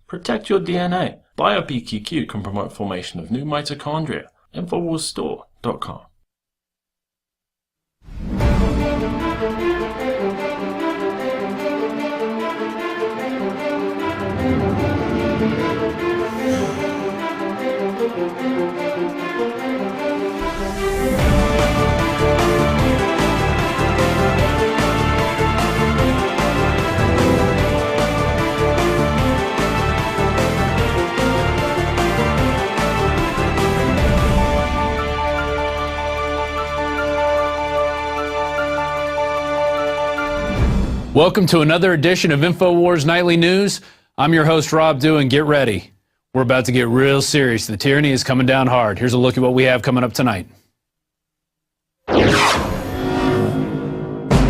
Protect your DNA. BioPQQ can promote formation of new mitochondria. Infowarsstore.com. Welcome to another edition of Infowars Nightly News. I'm your host, Rob Dew, and get ready. We're about to get real serious. The tyranny is coming down hard. Here's a look at what we have coming up tonight.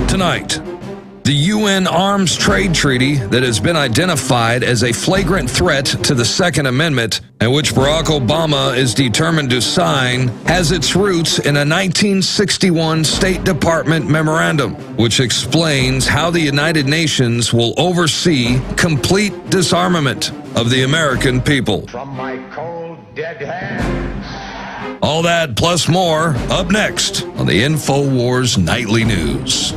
Tonight, the UN Arms Trade Treaty that has been identified as a flagrant threat to the Second Amendment and which Barack Obama is determined to sign has its roots in a 1961 State Department memorandum, which explains how the United Nations will oversee complete disarmament of the American people. From my cold, dead hands. All that plus more up next on the Infowars Nightly News.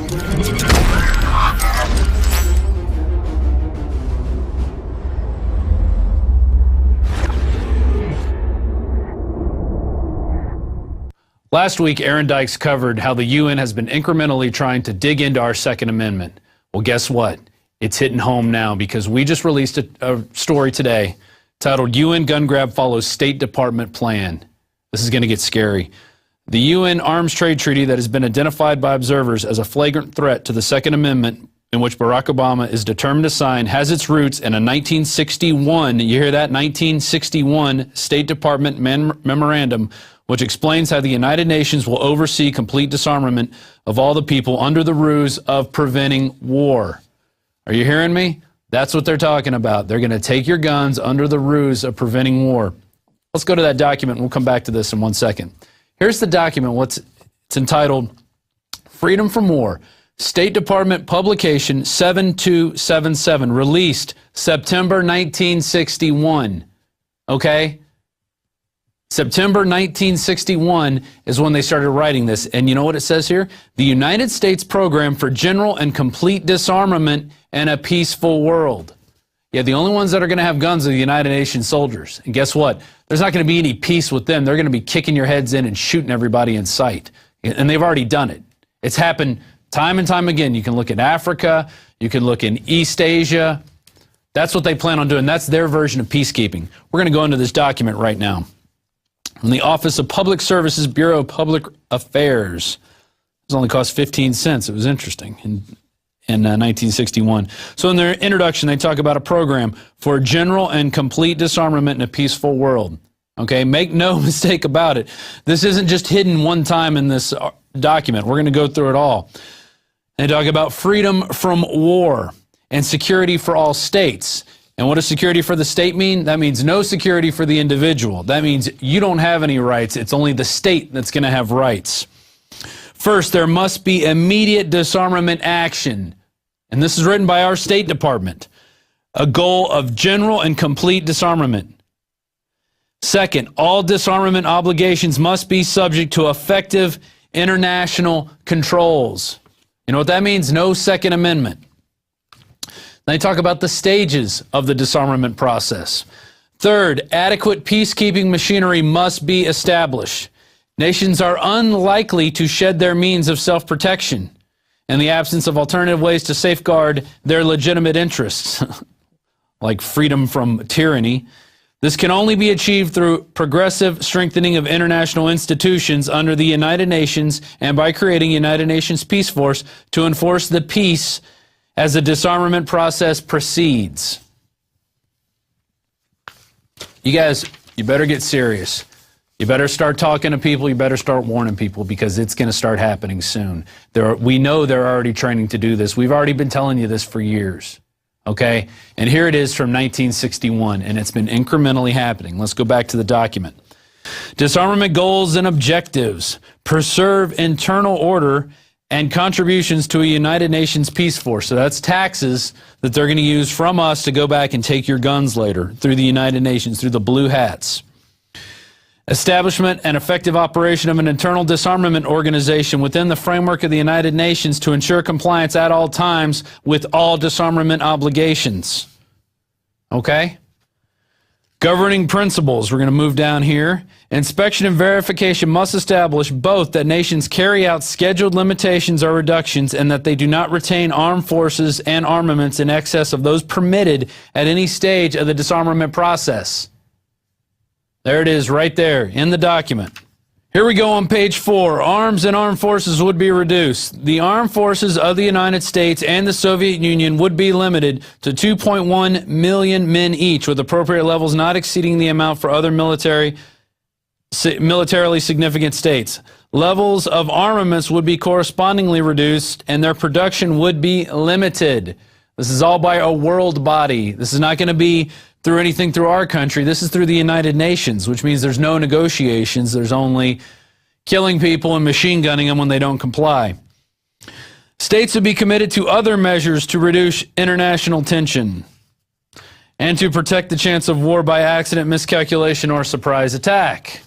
Last week, Aaron Dykes covered how the UN has been incrementally trying to dig into our Second Amendment. Well, guess what? It's hitting home now because we just released a story today titled UN Gun Grab Follows State Department Plan. This is going to get scary. The UN Arms Trade Treaty that has been identified by observers as a flagrant threat to the Second Amendment, in which Barack Obama is determined to sign, has its roots in a 1961, you hear that, 1961 State Department memorandum, which explains how the United Nations will oversee complete disarmament of all the people under the ruse of preventing war. Are you hearing me? That's what they're talking about. They're going to take your guns under the ruse of preventing war. Let's go to that document, and we'll come back to this in 1 second. Here's the document. It's entitled Freedom from War. State Department Publication 7277, released September 1961. Okay? September 1961 is when they started writing this. And you know what it says here? The United States Program for General and Complete Disarmament and a Peaceful World. Yeah, the only ones that are going to have guns are the United Nations soldiers. And guess what? There's not going to be any peace with them. They're going to be kicking your heads in and shooting everybody in sight. And they've already done it. It's happened time and time again. You can look at Africa. You can look in East Asia. That's what they plan on doing. That's their version of peacekeeping. We're going to go into this document right now. From the Office of Public Services, Bureau of Public Affairs. This only cost 15 cents. It was interesting in 1961. So in their introduction, they talk about a program for general and complete disarmament in a peaceful world. Okay, make no mistake about it. This isn't just hidden one time in this document. We're going to go through it all. They talk about freedom from war and security for all states. And what does security for the state mean? That means no security for the individual. That means you don't have any rights. It's only the state that's going to have rights. First, there must be immediate disarmament action. And this is written by our State Department. A goal of general and complete disarmament. Second, all disarmament obligations must be subject to effective international controls. You know what that means? No Second Amendment. They talk about the stages of the disarmament process. Third, adequate peacekeeping machinery must be established. Nations are unlikely to shed their means of self-protection in the absence of alternative ways to safeguard their legitimate interests, like freedom from tyranny. This can only be achieved through progressive strengthening of international institutions under the United Nations and by creating United Nations Peace Force to enforce the peace as the disarmament process proceeds. You guys, you better get serious. You better start talking to people. You better start warning people because it's going to start happening soon. We know they're already training to do this. We've already been telling you this for years. Okay? And here it is from 1961, and it's been incrementally happening. Let's go back to the document. Disarmament goals and objectives. Preserve internal order and contributions to a United Nations peace force. So that's taxes that they're going to use from us to go back and take your guns later through the United Nations, through the blue hats. Establishment and effective operation of an internal disarmament organization within the framework of the United Nations to ensure compliance at all times with all disarmament obligations. Okay? Governing principles, we're going to move down here. Inspection and verification must establish both that nations carry out scheduled limitations or reductions and that they do not retain armed forces and armaments in excess of those permitted at any stage of the disarmament process. There it is right there in the document. Here we go on page 4. Arms and armed forces would be reduced. The armed forces of the United States and the Soviet Union would be limited to 2.1 million men each, with appropriate levels not exceeding the amount for other militarily significant states. Levels of armaments would be correspondingly reduced, and their production would be limited. This is all by a world body. This is not going to be through anything through our country. This is through the United Nations, which means there's no negotiations. There's only killing people and machine gunning them when they don't comply. States would be committed to other measures to reduce international tension and to protect the chance of war by accident, miscalculation, or surprise attack.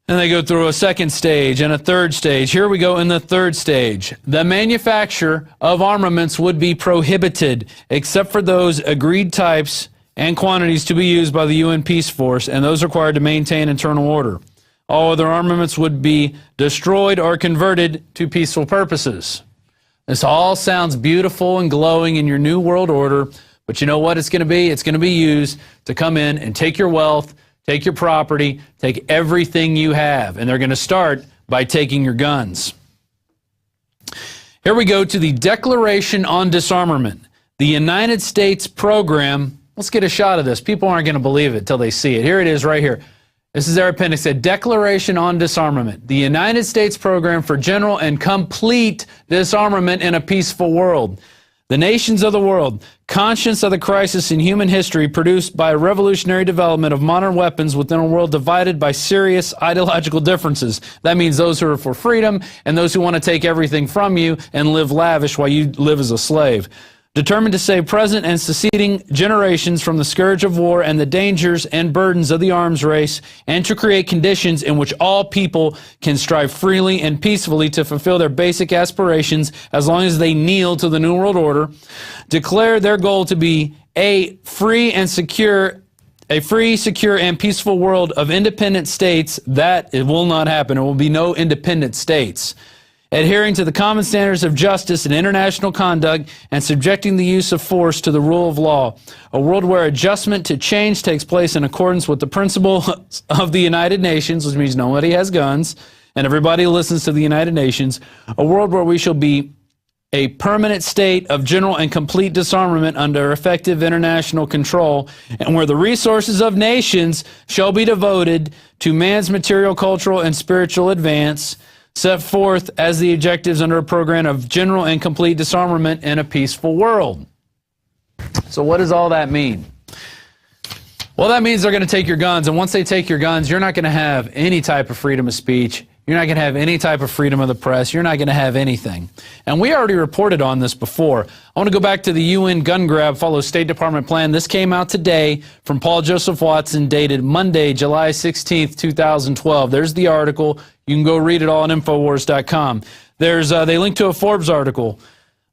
And they go through a second stage and a third stage. Here we go in the third stage. The manufacture of armaments would be prohibited except for those agreed types and quantities to be used by the UN Peace Force and those required to maintain internal order. All other armaments would be destroyed or converted to peaceful purposes. This all sounds beautiful and glowing in your new world order, but you know what it's going to be? It's going to be used to come in and take your wealth, take your property, take everything you have. And they're going to start by taking your guns. Here we go to the Declaration on Disarmament. The United States program. Let's get a shot of this. People aren't going to believe it till they see it. Here it is right here. This is their appendix. A Declaration on Disarmament. The United States program for general and complete disarmament in a peaceful world. The nations of the world, conscious of the crisis in human history produced by a revolutionary development of modern weapons within a world divided by serious ideological differences. That means those who are for freedom and those who want to take everything from you and live lavish while you live as a slave. Determined to save present and succeeding generations from the scourge of war and the dangers and burdens of the arms race, and to create conditions in which all people can strive freely and peacefully to fulfill their basic aspirations as long as they kneel to the New World Order, declare their goal to be a free, secure, and peaceful world of independent states. That it will not happen. There will be no independent states. Adhering to the common standards of justice and international conduct, and subjecting the use of force to the rule of law. A world where adjustment to change takes place in accordance with the principles of the United Nations, which means nobody has guns, and everybody listens to the United Nations. A world where we shall be a permanent state of general and complete disarmament under effective international control, and where the resources of nations shall be devoted to man's material, cultural, and spiritual advance, set forth as the objectives under a program of general and complete disarmament in a peaceful world. So what does all that mean? Well, that means they're going to take your guns, and once they take your guns, you're not going to have any type of freedom of speech. You're not going to have any type of freedom of the press. You're not going to have anything. And we already reported on this before. I want to go back to the UN gun grab follows State Department plan. This came out today from Paul Joseph Watson, dated Monday, July 16th, 2012. There's the article. You can go read it all on Infowars.com. They link to a Forbes article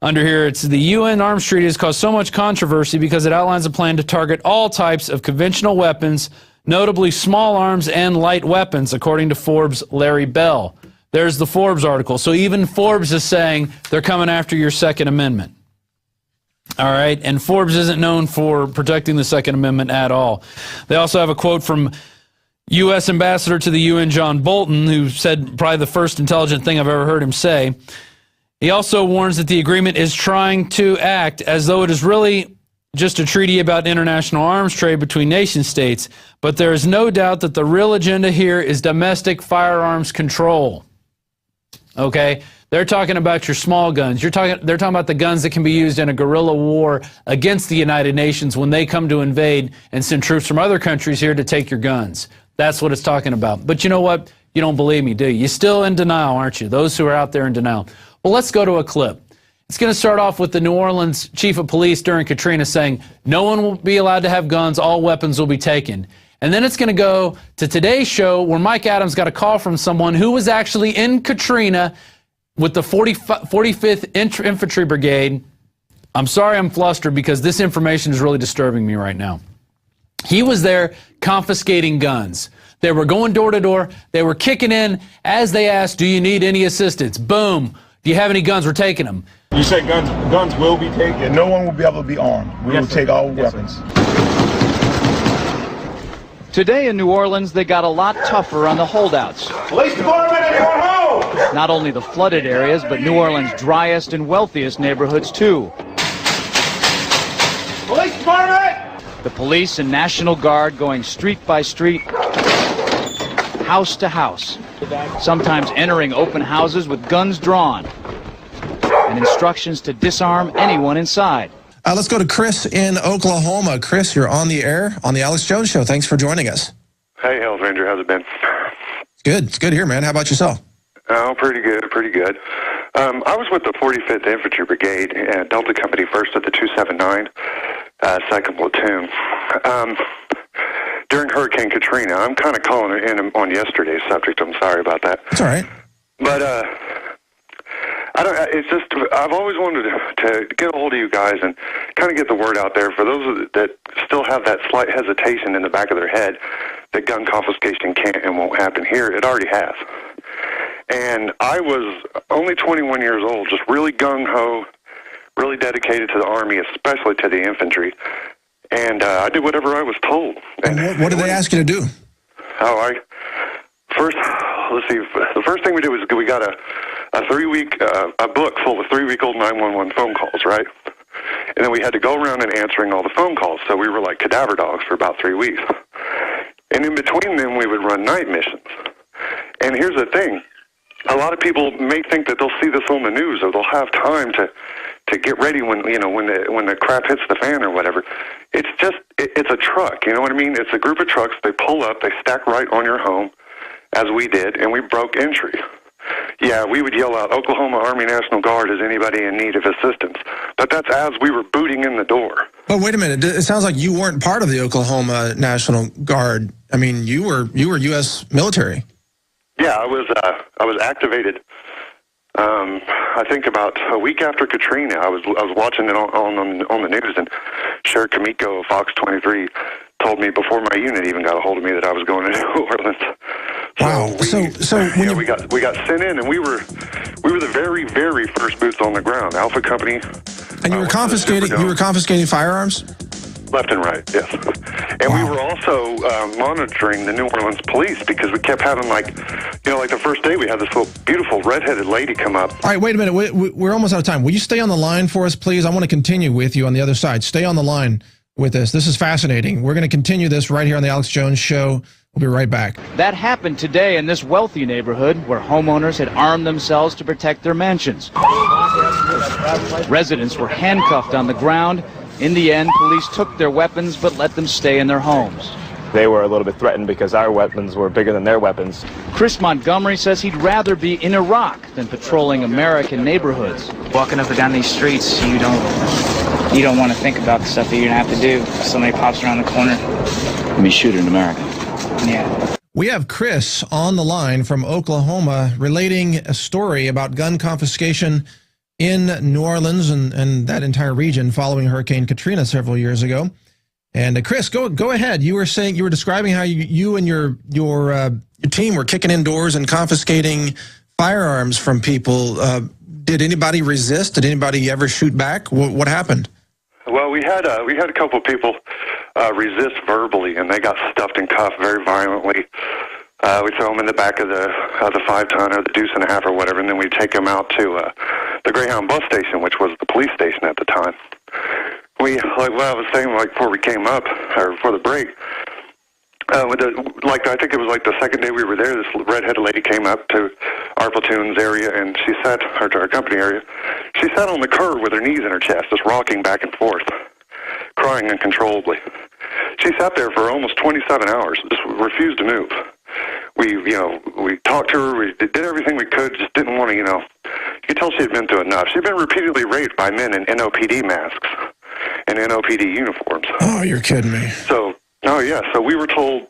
under here. It's the UN arms treaty has caused so much controversy because it outlines a plan to target all types of conventional weapons, notably small arms and light weapons, according to Forbes' Larry Bell. There's the Forbes article. So even Forbes is saying they're coming after your Second Amendment. All right, and Forbes isn't known for protecting the Second Amendment at all. They also have a quote from U.S. Ambassador to the UN, John Bolton, who said probably the first intelligent thing I've ever heard him say. He also warns that the agreement is trying to act as though it is really just a treaty about international arms trade between nation states, but there is no doubt that the real agenda here is domestic firearms control. Okay? They're talking about your small guns. They're talking about the guns that can be used in a guerrilla war against the United Nations when they come to invade and send troops from other countries here to take your guns. That's what it's talking about. But you know what? You don't believe me, do you? You're still in denial, aren't you? Those who are out there in denial. Well, let's go to a clip. It's going to start off with the New Orleans chief of police during Katrina saying, no one will be allowed to have guns, all weapons will be taken. And then it's going to go to today's show where Mike Adams got a call from someone who was actually in Katrina with the 45th Infantry Brigade. I'm sorry I'm flustered because this information is really disturbing me right now. He was there confiscating guns. They were going door to door. They were kicking in as they asked, do you need any assistance? Boom. Do you have any guns? We're taking them. You say guns will be taken? No one will be able to be armed. We will take all weapons. Today in New Orleans, they got a lot tougher on the holdouts. Police department, anyone home? Not only the flooded areas, but New Orleans' driest and wealthiest neighborhoods, too. Police department! The police and National Guard going street by street, house to house, sometimes entering open houses with guns drawn, and instructions to disarm anyone inside. Let's go to Chris in Oklahoma. Chris, you're on the air on the Alex Jones Show. Thanks for joining us. Hey, Hells Ranger, how's it been? Good. It's good here, man. How about yourself? Oh, pretty good, pretty good. I was with the 45th Infantry Brigade, Delta Company 1st of the 279, 2nd Platoon. During Hurricane Katrina, I'm kind of calling it in on yesterday's subject. I'm sorry about that. It's all right. But it's just, I've always wanted to get a hold of you guys and kind of get the word out there for those that still have that slight hesitation in the back of their head that gun confiscation can't and won't happen here. It already has. And I was only 21 years old, just really gung-ho, really dedicated to the Army, especially to the infantry. And I did whatever I was told. And what did they ask you to do? The first thing we did was we got a 3-week, a book full of 3-week-old 911 phone calls, right? And then we had to go around and answering all the phone calls. So we were like cadaver dogs for about 3 weeks. And in between them, we would run night missions. And here's the thing. A lot of people may think that they'll see this on the news or they'll have time to get ready when the crap hits the fan or whatever. It's just, it's a truck, you know what I mean? It's a group of trucks. They pull up, they stack right on your home, as we did, and we broke entry. Yeah, we would yell out, Oklahoma Army National Guard, is anybody in need of assistance? But that's as we were booting in the door. Oh, wait a minute. It sounds like you weren't part of the Oklahoma National Guard. I mean, you were U.S. military. Yeah, I was activated. I think about a week after Katrina, I was watching it on the news, and Sheriff Kamiko of Fox 23 told me before my unit even got a hold of me that I was going to New Orleans. Wow. So we got sent in, and we were the very, very first boots on the ground. Alpha Company. And you were confiscating firearms? Left and right, yes. And we were also monitoring the New Orleans police because we kept having like the first day we had this little beautiful redheaded lady come up. All right, wait a minute. We're almost out of time. Will you stay on the line for us, please? I want to continue with you on the other side. Stay on the line with us. This is fascinating. We're going to continue this right here on the Alex Jones Show. We'll be right back. That happened today in this wealthy neighborhood where homeowners had armed themselves to protect their mansions. Residents were handcuffed on the ground. In the end, police took their weapons but let them stay in their homes. They were a little bit threatened because our weapons were bigger than their weapons. Chris Montgomery says he'd rather be in Iraq than patrolling American neighborhoods. Walking up and down these streets, you don't want to think about the stuff that you're going to have to do if somebody pops around the corner. I mean, shoot in America. Yeah. We have Chris on the line from Oklahoma relating a story about gun confiscation in New Orleans and that entire region following Hurricane Katrina several years ago. And Chris, go ahead. You were describing how you and your team were kicking in doors and confiscating firearms from people. Did anybody resist? Did anybody ever shoot back? What happened? Well, we had a couple of people resist verbally, and they got stuffed and cuffed very violently. We throw them in the back of the 5-ton or the deuce and a half or whatever, and then we take them out to the Greyhound bus station, which was the police station at the time. We, like what I was saying, like before we came up, or before the break, I think it was like the second day we were there, this redheaded lady came up to our platoon's area, and she sat, or to our company area, she sat on the curb with her knees in her chest, just rocking back and forth, crying uncontrollably. She sat there for almost 27 hours, just refused to move. we talked to her, we did everything we could, just didn't want to, you could tell she had been through enough. She'd been repeatedly raped by men in NOPD masks and NOPD uniforms. Oh, you're kidding me. So we were told,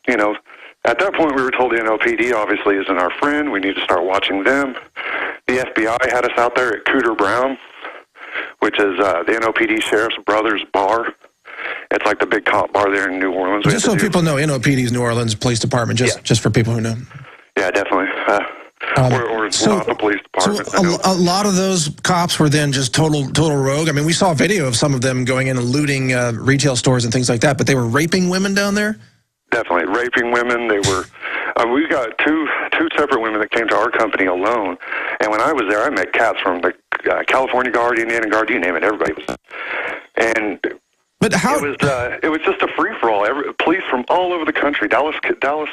at that point we were told the NOPD obviously isn't our friend. We need to start watching them. The FBI had us out there at Cooter Brown, which is the NOPD Sheriff's Brothers Bar. It's like the big cop bar there in New Orleans. Just so people know, NOPD's New Orleans Police Department, just for people who know. Yeah, definitely. Or not the police department. So a lot of those cops were then just total rogue. I mean, we saw a video of some of them going in and looting retail stores and things like that, but they were raping women down there? Definitely. Raping women. They were... we got two separate women that came to our company alone, and when I was there, I met cats from the California Guard, Indiana Guard, you name it, everybody was... And... But how... It was just a free-for-all. Police from all over the country, Dallas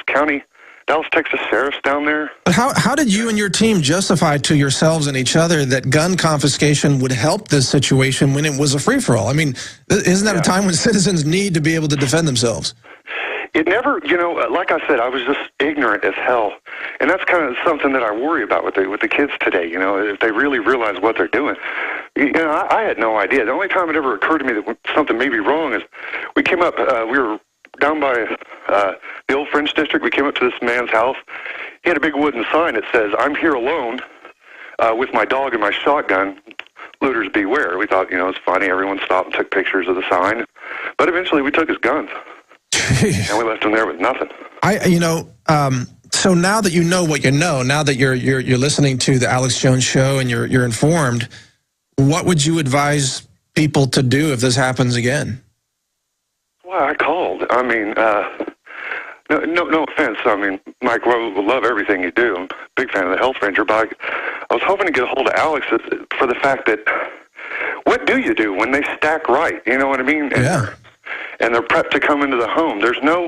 County... Dallas, Texas sheriffs down there. But how did you and your team justify to yourselves and each other that gun confiscation would help this situation when it was a free-for-all? I mean, isn't that a time when citizens need to be able to defend themselves? It never, like I said, I was just ignorant as hell. And that's kind of something that I worry about with the kids today, if they really realize what they're doing. I had no idea. The only time it ever occurred to me that something may be wrong is we came up, we were down by the old French district. We came up to this man's house. He had a big wooden sign that says, "I'm here alone with my dog and my shotgun. Looters beware." We thought, it's funny. Everyone stopped and took pictures of the sign. But eventually we took his guns. And we left him there with nothing. So now that you know what you know, now that you're listening to the Alex Jones Show and you're informed, what would you advise people to do if this happens again? Well, I called. I mean, no offense. I mean, Mike, will love everything you do. I'm a big fan of the Health Ranger, but I was hoping to get a hold of Alex for the fact that what do you do when they stack right? You know what I mean? Yeah. And they're prepped to come into the home. There's no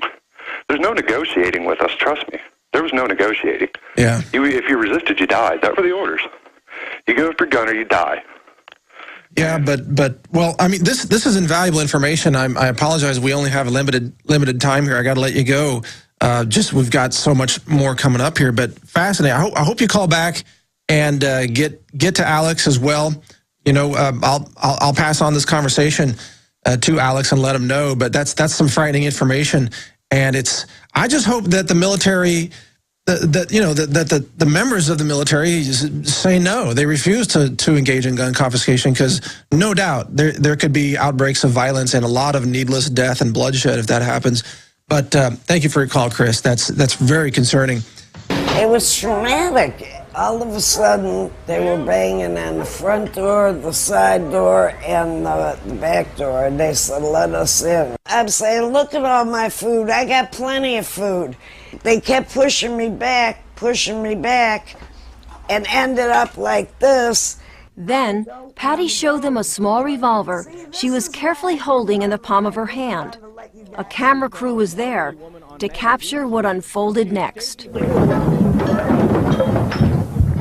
negotiating with us. Trust me. There was no negotiating. Yeah. If you resisted, you died. That were the orders. You go after a gun or you die. Yeah, but well, I mean, this is invaluable information. I apologize. We only have a limited time here. I got to let you go. We've got so much more coming up here, but fascinating. I hope you call back and get to Alex as well. I'll pass on this conversation to Alex and let him know. But that's some frightening information, and I just hope that the military. That the members of the military say no. They refuse to engage in gun confiscation because no doubt there could be outbreaks of violence and a lot of needless death and bloodshed if that happens. But thank you for your call, Chris. That's very concerning. It was traumatic. All of a sudden, they were banging on the front door, the side door, and the back door. And they said, "Let us in." I'm saying, "Look at all my food. I got plenty of food." They kept pushing me back, and ended up like this. Then, Patty showed them a small revolver she was carefully holding in the palm of her hand. A camera crew was there to capture what unfolded next.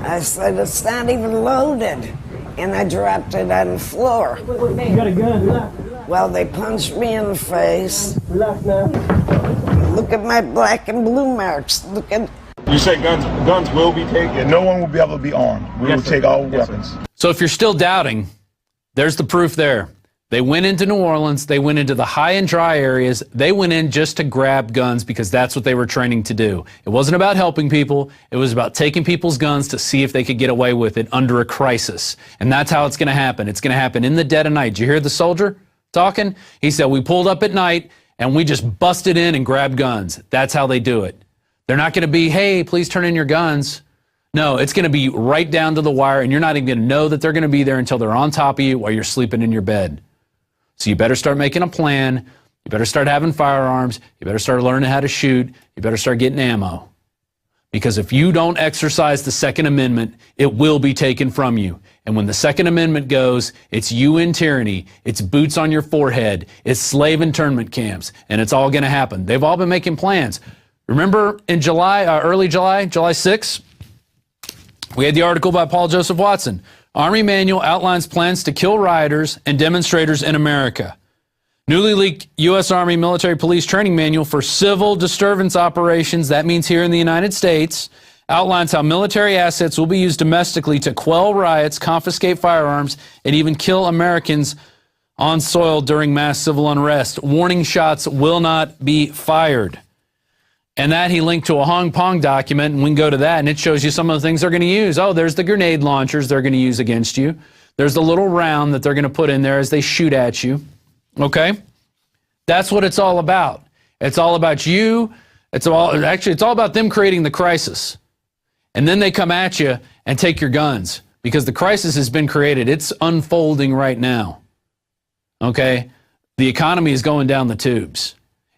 I said, "It's not even loaded." And I dropped it on the floor. You got a gun? Well, they punched me in the face. Look at my black and blue marks. Look at... You say guns will be taken? No one will be able to be armed. We will take all weapons. So if you're still doubting, there's the proof there. They went into New Orleans. They went into the high and dry areas. They went in just to grab guns because that's what they were training to do. It wasn't about helping people. It was about taking people's guns to see if they could get away with it under a crisis. And that's how it's going to happen. It's going to happen in the dead of night. Did you hear the soldier talking? He said, "We pulled up at night and we just busted in and grabbed guns." That's how they do it. They're not going to be, "Hey, please turn in your guns." No, it's going to be right down to the wire, and you're not even going to know that they're going to be there until they're on top of you while you're sleeping in your bed. So you better start making a plan. You better start having firearms. You better start learning how to shoot. You better start getting ammo. Because if you don't exercise the Second Amendment, it will be taken from you. And when the Second Amendment goes, it's UN tyranny, it's boots on your forehead, it's slave internment camps, and it's all going to happen. They've all been making plans. Remember in July, early July 6th, we had the article by Paul Joseph Watson. Army manual outlines plans to kill rioters and demonstrators in America. Newly leaked U.S. Army Military Police Training Manual for Civil Disturbance Operations, that means here in the United States, outlines how military assets will be used domestically to quell riots, confiscate firearms, and even kill Americans on soil during mass civil unrest. Warning shots will not be fired. And that he linked to a Hong Kong document, and we can go to that, and it shows you some of the things they're going to use. Oh, there's the grenade launchers they're going to use against you. There's the little round that they're going to put in there as they shoot at you. Okay? That's what it's all about. It's all about you. It's all about them creating the crisis. And then they come at you and take your guns because the crisis has been created. It's unfolding right now. Okay? The economy is going down the tubes.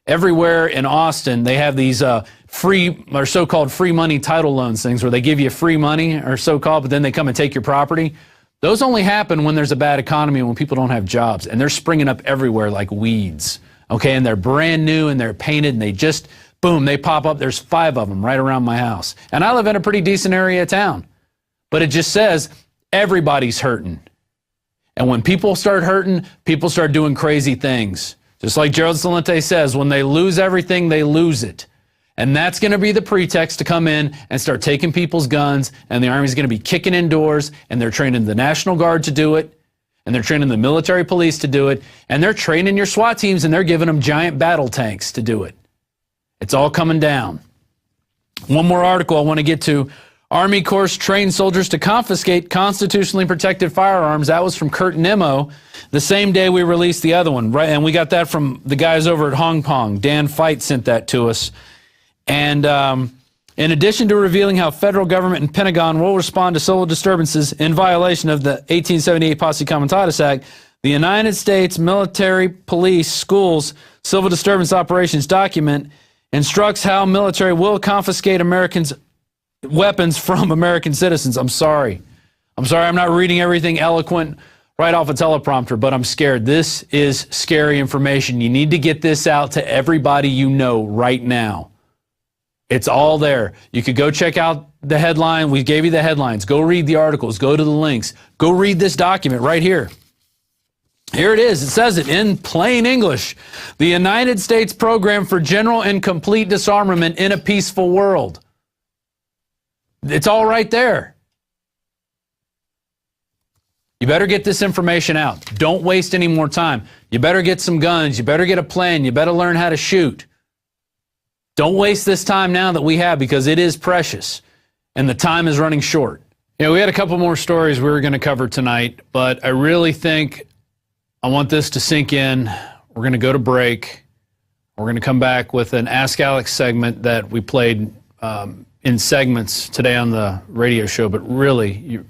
Everywhere in Austin, they have these free or so-called free money title loans things where they give you free money or so-called, but then they come and take your property. Those only happen when there's a bad economy and when people don't have jobs. And they're springing up everywhere like weeds. Okay, and they're brand new and they're painted and they just, boom, they pop up. There's 5 of them right around my house. And I live in a pretty decent area of town. But it just says everybody's hurting. And when people start hurting, people start doing crazy things. Just like Gerald Celente says, when they lose everything, they lose it. And that's going to be the pretext to come in and start taking people's guns, and the Army's going to be kicking in doors, and they're training the National Guard to do it, and they're training the military police to do it, and they're training your SWAT teams, and they're giving them giant battle tanks to do it. It's all coming down. One more article I want to get to. Army Corps trained soldiers to confiscate constitutionally protected firearms. That was from Kurt Nimmo the same day we released the other one, right? And we got that from the guys over at Hong Kong. Dan Fight sent that to us. And in addition to revealing how federal government and Pentagon will respond to civil disturbances in violation of the 1878 Posse Comitatus Act, the United States Military Police Schools Civil Disturbance Operations document instructs how military will confiscate Americans' weapons from American citizens. I'm sorry I'm not reading everything eloquent right off a teleprompter, but I'm scared. This is scary information. You need to get this out to everybody you know right now. It's all there. You could go check out the headline. We gave you the headlines. Go read the articles. Go to the links. Go read this document right here. Here it is. It says it in plain English. The United States Program for General and Complete Disarmament in a Peaceful World. It's all right there. You better get this information out. Don't waste any more time. You better get some guns. You better get a plan. You better learn how to shoot. Don't waste this time now that we have, because it is precious and the time is running short. You know, we had a couple more stories we were going to cover tonight, but I really think I want this to sink in. We're going to go to break. We're going to come back with an Ask Alex segment that we played in segments today on the radio show, but really, you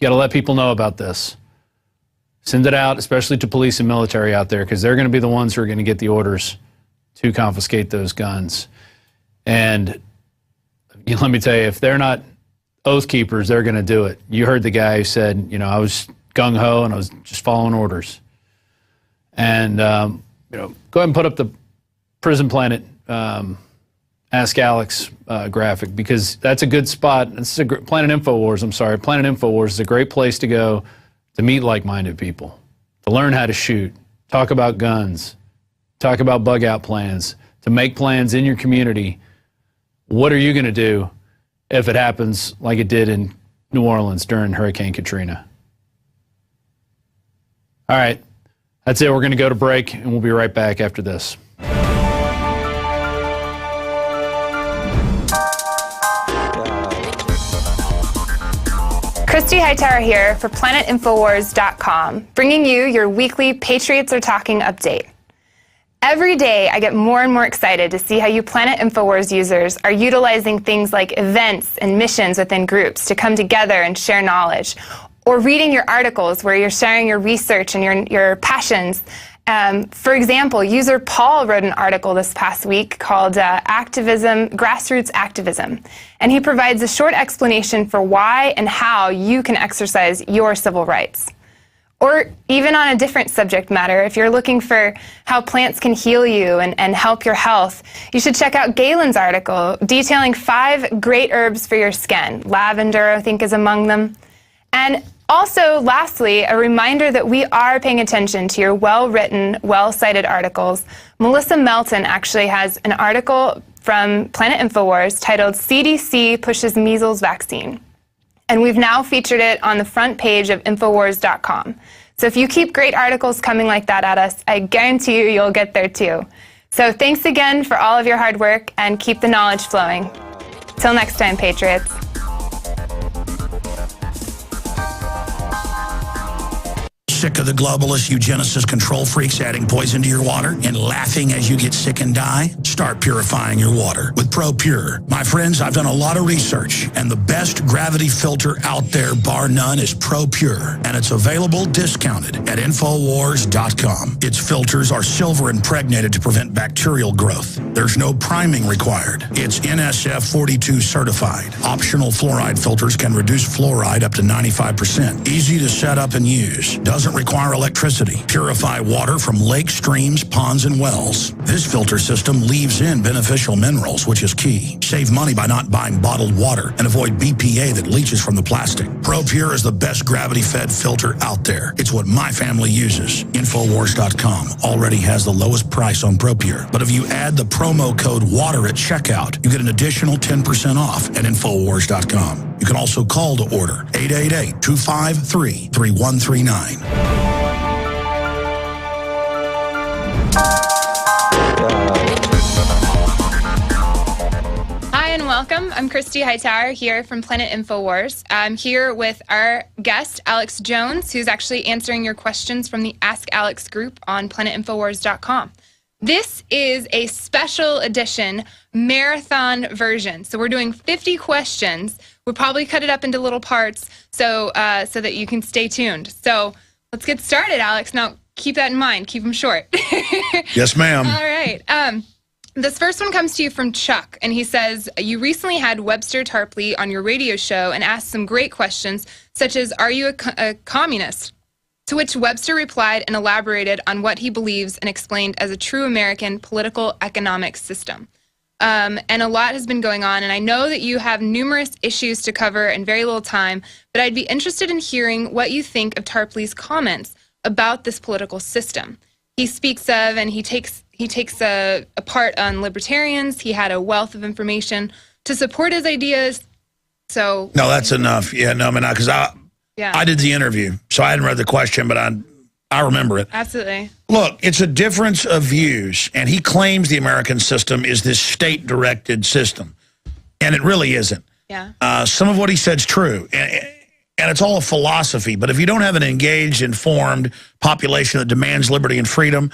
got to let people know about this. Send it out, especially to police and military out there, because they're going to be the ones who are going to get the orders to confiscate those guns. And let me tell you, if they're not oath keepers, they're going to do it. You heard the guy who said, you know, I was gung-ho and I was just following orders. And, you know, go ahead and put up the Prison Planet Ask Alex graphic, because that's a good spot. This is a Planet Infowars, Planet Infowars is a great place to go to meet like-minded people, to learn how to shoot, talk about guns, talk about bug-out plans, to make plans in your community. What are you going to do if it happens like it did in New Orleans during Hurricane Katrina? All right, that's it. We're going to go to break, and we'll be right back after this. Christy Hightower here for PlanetInfowars.com, bringing you your weekly Patriots Are Talking update. Every day, I get more and more excited to see how you Planet Infowars users are utilizing things like events and missions within groups to come together and share knowledge, or reading your articles where you're sharing your research and your passions. For example, user Paul wrote an article this past week called Grassroots Activism, and he provides a short explanation for why and how you can exercise your civil rights. Or even on a different subject matter, if you're looking for how plants can heal you and help your health, you should check out Galen's article detailing 5 great herbs for your skin. Lavender, I think, is among them. And Also, lastly, a reminder that we are paying attention to your well-written, well-cited articles. Melissa Melton actually has an article from Planet Infowars titled CDC Pushes Measles Vaccine. And we've now featured it on the front page of Infowars.com. So if you keep great articles coming like that at us, I guarantee you'll get there too. So thanks again for all of your hard work, and keep the knowledge flowing. Till next time, Patriots. Sick of the globalist eugenicist control freaks adding poison to your water and laughing as you get sick and die? Start purifying your water with ProPure. My friends, I've done a lot of research, and the best gravity filter out there, bar none, is ProPure. And it's available discounted at Infowars.com. Its filters are silver impregnated to prevent bacterial growth. There's no priming required. It's NSF 42 certified. Optional fluoride filters can reduce fluoride up to 95%. Easy to set up and use. Doesn't require electricity. Purify water from lakes, streams, ponds, and wells. This filter system leaves in beneficial minerals, which is key. Save money by not buying bottled water and avoid BPA that leaches from the plastic. ProPure is the best gravity-fed filter out there. It's what my family uses. Infowars.com already has the lowest price on ProPure. But if you add the promo code WATER at checkout, you get an additional 10% off at Infowars.com. You can also call to order 888-253-3139. Hi and welcome. I'm Christy Hightower here from Planet Infowars. I'm here with our guest, Alex Jones, who's actually answering your questions from the Ask Alex group on planetinfowars.com. This is a special edition marathon version. So we're doing 50 questions. We'll probably cut it up into little parts so that you can stay tuned. So let's get started, Alex. Now, keep that in mind. Keep them short. Yes, ma'am. All right. This first one comes to you from Chuck, and he says, you recently had Webster Tarpley on your radio show and asked some great questions, such as, are you a communist? To which Webster replied and elaborated on what he believes and explained as a true American political economic system. And a lot has been going on, and I know that you have numerous issues to cover in very little time, but I'd be interested in hearing what you think of Tarpley's comments about this political system. He speaks of, and he takes a part on libertarians. He had a wealth of information to support his ideas. So no, that's enough. Yeah, no, I mean, because I did the interview, so I hadn't read the question, but I remember it. Absolutely. Look, it's a difference of views, and he claims the American system is this state-directed system, and it really isn't. Yeah. Some of what he said's true, and it's all a philosophy, but if you don't have an engaged, informed population that demands liberty and freedom,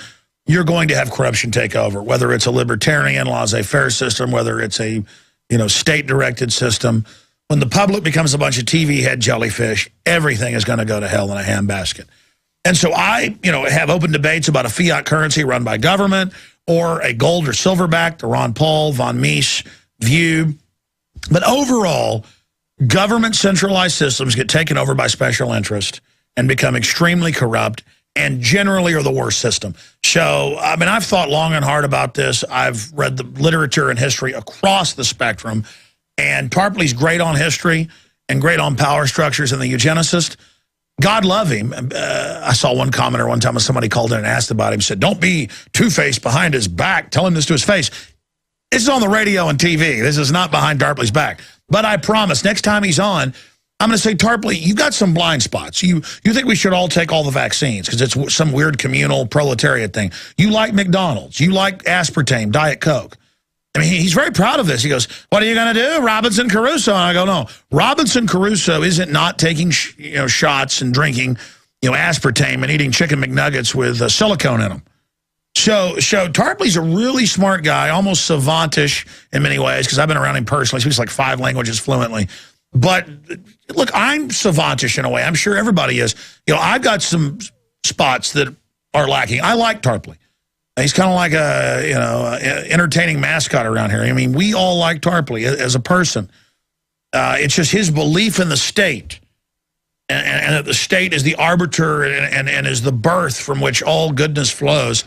you're going to have corruption take over, whether it's a libertarian, laissez-faire system, whether it's a state-directed system. When the public becomes a bunch of TV head jellyfish, everything is going to go to hell in a handbasket. And so I, have open debates about a fiat currency run by government or a gold or silverback, the Ron Paul, von Mies view. But overall, government centralized systems get taken over by special interest and become extremely corrupt and generally are the worst system. So, I mean, I've thought long and hard about this. I've read the literature and history across the spectrum. And Tarpley's great on history and great on power structures and the eugenicist. God love him. I saw one commenter one time when somebody called in and asked about him, said, don't be two-faced behind his back. Tell him this to his face. This is on the radio and TV. This is not behind Tarpley's back. But I promise, next time he's on, I'm going to say, Tarpley, you've got some blind spots. You think we should all take all the vaccines because it's some weird communal proletariat thing. You like McDonald's. You like aspartame, Diet Coke. I mean, he's very proud of this. He goes, what are you going to do, Robinson Crusoe? And I go, no, Robinson Crusoe isn't not taking shots and drinking aspartame and eating chicken McNuggets with silicone in them. So Tarpley's a really smart guy, almost savantish in many ways, because I've been around him personally. He speaks like 5 languages fluently. But look, I'm savantish in a way. I'm sure everybody is. I've got some spots that are lacking. I like Tarpley. He's kind of like a entertaining mascot around here. I mean, we all like Tarpley as a person. It's just his belief in the state and that the state is the arbiter and is the birth from which all goodness flows.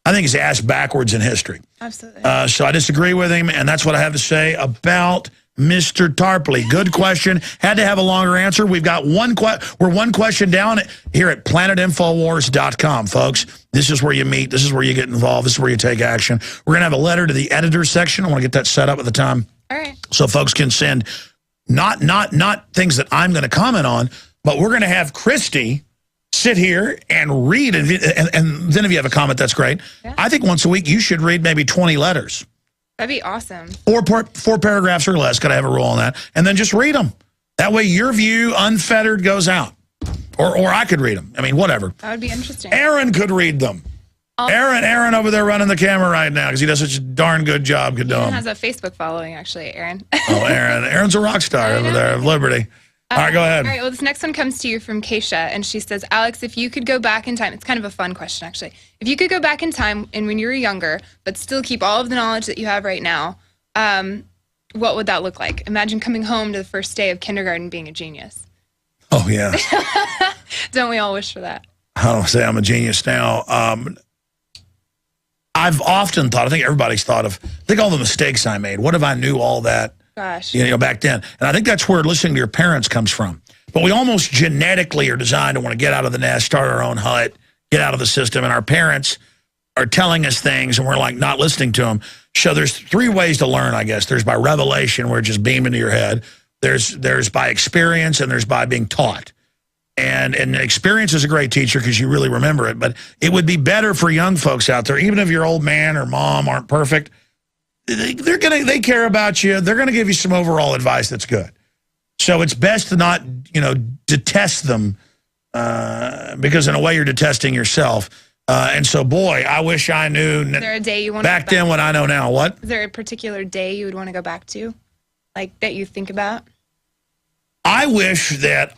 I think he's ass backwards in history. Absolutely. So I disagree with him, and that's what I have to say about Mr. Tarpley, good question. Had to have a longer answer. We've got we're one question down here at planetinfowars.com, folks. This is where you meet. This is where you get involved. This is where you take action. We're going to have a letter to the editor's section. I want to get that set up at the time. All right. So folks can send not things that I'm going to comment on, but we're going to have Christy sit here and read. And then if you have a comment, that's great. Yeah. I think once a week you should read maybe 20 letters. That'd be awesome. Four paragraphs or less. Got to have a rule on that. And then just read them. That way your view, unfettered, goes out. Or I could read them. I mean, whatever. That would be interesting. Aaron could read them. Aaron over there running the camera right now because he does such a darn good job. Aaron has a Facebook following, actually, Aaron. Oh, Aaron. Aaron's a rock star over there of Liberty. All right, go ahead. All right, well, this next one comes to you from Keisha, and she says, Alex, if you could go back in time, it's kind of a fun question, actually. If you could go back in time and when you were younger, but still keep all of the knowledge that you have right now, what would that look like? Imagine coming home to the first day of kindergarten being a genius. Oh, yeah. Don't we all wish for that? I don't say I'm a genius now. I've often thought, I think everybody's thought of, think all the mistakes I made. What if I knew all that? Gosh. Back then. And I think that's where listening to your parents comes from. But we almost genetically are designed to want to get out of the nest, start our own hut, get out of the system. And our parents are telling us things and we're like not listening to them. So there's three ways to learn, I guess. There's by revelation, where it just beam into your head. There's by experience, and there's by being taught. And experience is a great teacher because you really remember it. But it would be better for young folks out there, even if your old man or mom aren't perfect, they care about you. They're gonna give you some overall advice that's good. So it's best to not, detest them because in a way you're detesting yourself. And so, boy, I wish I knew. Is there a day you want back then what I know now? What? Is there a particular day you would want to go back to, like that you think about? I wish that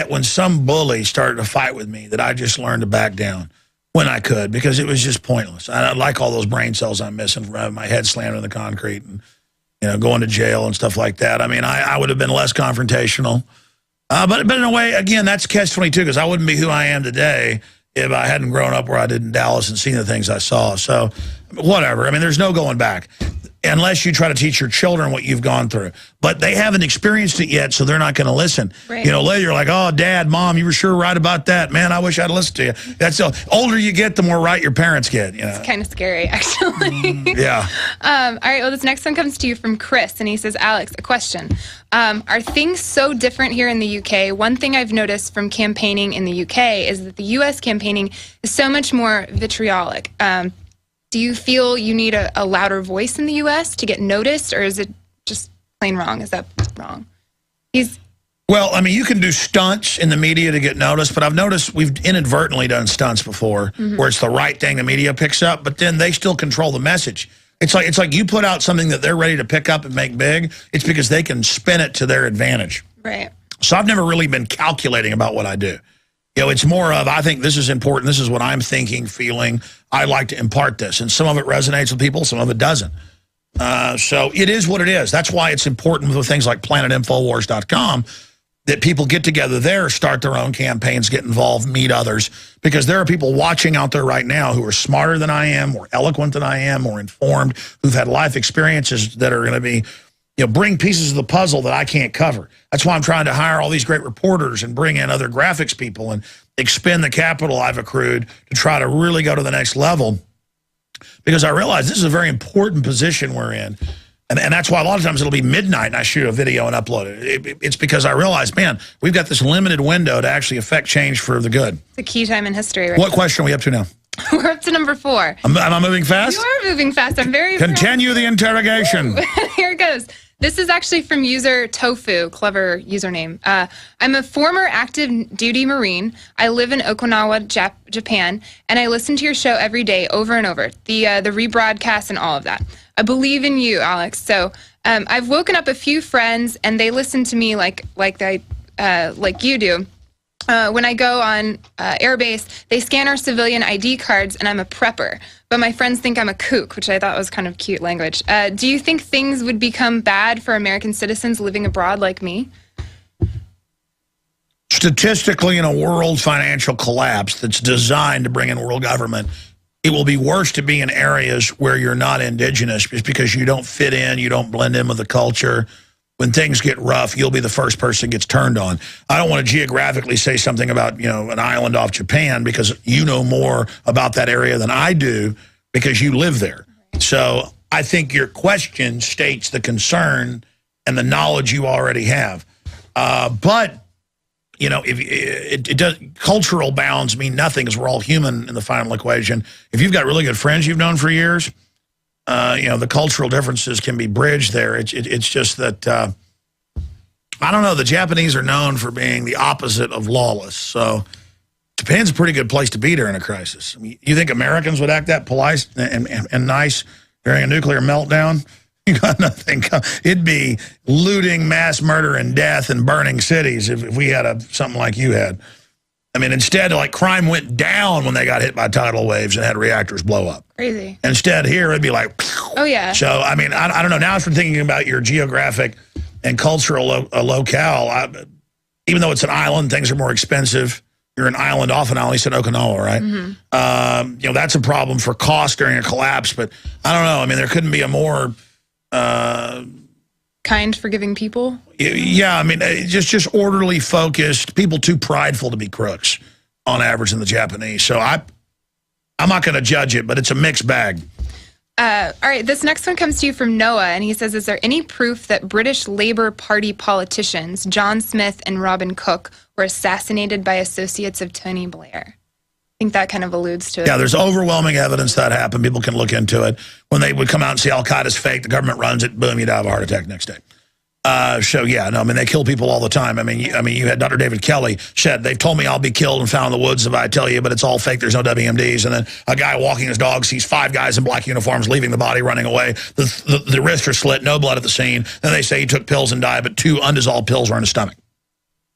when some bully started to fight with me, that I just learned to back down when I could, because it was just pointless. I like all those brain cells I'm missing from having my head slammed in the concrete and going to jail and stuff like that. I mean, I would have been less confrontational. But in a way, again, that's catch-22 because I wouldn't be who I am today if I hadn't grown up where I did in Dallas and seen the things I saw. So whatever. I mean, there's no going back unless you try to teach your children what you've gone through. But they haven't experienced it yet, so they're not going to listen. Right. Later you're like, oh, Dad, Mom, you were sure right about that. Man, I wish I'd listened to you. That's the older you get, the more right your parents get. It's kind of scary, actually. Yeah. All right, well, this next one comes to you from Chris, and he says, Alex, a question. Are things so different here in the UK? One thing I've noticed from campaigning in the UK is that the US campaigning is so much more vitriolic. Do you feel you need a louder voice in the U.S. to get noticed, or is it just plain wrong? Is that wrong? Well, I mean, you can do stunts in the media to get noticed, but I've noticed we've inadvertently done stunts before where it's the right thing the media picks up, but then they still control the message. It's like you put out something that they're ready to pick up and make big. It's because they can spin it to their advantage. Right. So I've never really been calculating about what I do. It's more of, I think this is important. This is what I'm thinking, feeling. I like to impart this. And some of it resonates with people. Some of it doesn't. So it is what it is. That's why it's important with things like planetinfowars.com that people get together there, start their own campaigns, get involved, meet others. Because there are people watching out there right now who are smarter than I am, more eloquent than I am, more informed, who've had life experiences that are going to be, bring pieces of the puzzle that I can't cover. That's why I'm trying to hire all these great reporters and bring in other graphics people and expend the capital I've accrued to try to really go to the next level. Because I realize this is a very important position we're in. And that's why a lot of times it'll be midnight and I shoot a video and upload it. It's because I realize, man, we've got this limited window to actually affect change for the good. It's a key time in history. Right? What question are we up to now? We're up to number 4. Am I moving fast? You are moving fast. I'm very Continue the interrogation. Here it goes. This is actually from user Tofu, clever username. I'm a former active duty Marine. I live in Okinawa, Japan, and I listen to your show every day over and over, the rebroadcast and all of that. I believe in you, Alex. So I've woken up a few friends, and they listen to me like you do. When I go on airbase, they scan our civilian ID cards, and I'm a prepper. But my friends think I'm a kook, which I thought was kind of cute language. Do you think things would become bad for American citizens living abroad like me? Statistically, in a world financial collapse that's designed to bring in world government, it will be worse to be in areas where you're not indigenous just because you don't fit in, you don't blend in with the culture. when things get rough, you'll be the first person gets turned on. I don't want to geographically say something about, an island off Japan because you know more about that area than I do because you live there. So I think your question states the concern and the knowledge you already have. But, if it does, cultural bounds mean nothing because we're all human in the final equation. If you've got really good friends you've known for years, the cultural differences can be bridged there. It's just that, I don't know, the Japanese are known for being the opposite of lawless. So Japan's a pretty good place to be during a crisis. I mean, you think Americans would act that polite and nice during a nuclear meltdown? You got nothing. It'd be looting, mass murder, and death and burning cities if we had something like you had. I mean, instead, crime went down when they got hit by tidal waves and had reactors blow up. Crazy. Instead, here, it'd be like... Oh, yeah. So, I mean, I don't know. Now, as we're thinking about your geographic and cultural locale, even though it's an island, things are more expensive. You're an island off an island. You said Okinawa, right? Mm-hmm. That's a problem for cost during a collapse. But I don't know. I mean, there couldn't be a more... kind, forgiving people? Yeah, I mean, just orderly, focused, people too prideful to be crooks on average in the Japanese. So I'm not going to judge it, but it's a mixed bag. All right, this next one comes to you from Noah, and he says, is there any proof that British Labour Party politicians, John Smith and Robin Cook, were assassinated by associates of Tony Blair? I think that kind of alludes to it. Yeah, there's overwhelming evidence that happened. People can look into it. When they would come out and say Al-Qaeda's fake, the government runs it, boom, you die of a heart attack next day. So, yeah, no, I mean, they kill people all the time. I mean, you had Dr. David Kelly said, they've told me I'll be killed and found in the woods if I tell you, but it's all fake. There's no WMDs. And then a guy walking his dog sees 5 guys in black uniforms leaving the body, running away. The wrists are slit, no blood at the scene. Then they say he took pills and died, but 2 undissolved pills were in his stomach.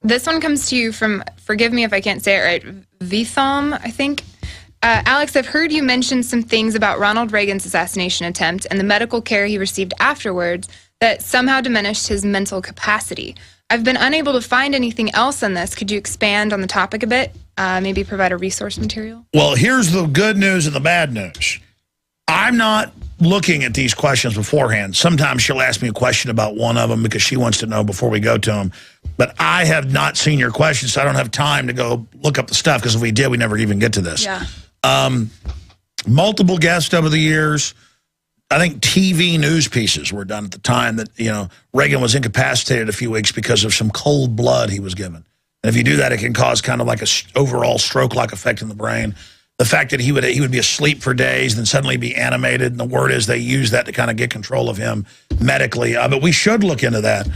This one comes to you from, forgive me if I can't say it right, Vitham, I think. Alex, I've heard you mention some things about Ronald Reagan's assassination attempt and the medical care he received afterwards that somehow diminished his mental capacity. I've been unable to find anything else on this. Could you expand on the topic a bit? Maybe provide a resource material? Well, here's the good news and the bad news. I'm not looking at these questions beforehand. Sometimes she'll ask me a question about one of them because she wants to know before we go to them. But I have not seen your questions, so I don't have time to go look up the stuff because if we did, we never even get to this. Yeah. Multiple guests over the years. I think TV news pieces were done at the time that, Reagan was incapacitated a few weeks because of some cold blood he was given. And if you do that, it can cause kind of like a overall stroke-like effect in the brain. The fact that he would be asleep for days and then suddenly be animated, and the word is they use that to kind of get control of him medically. But we should look into that.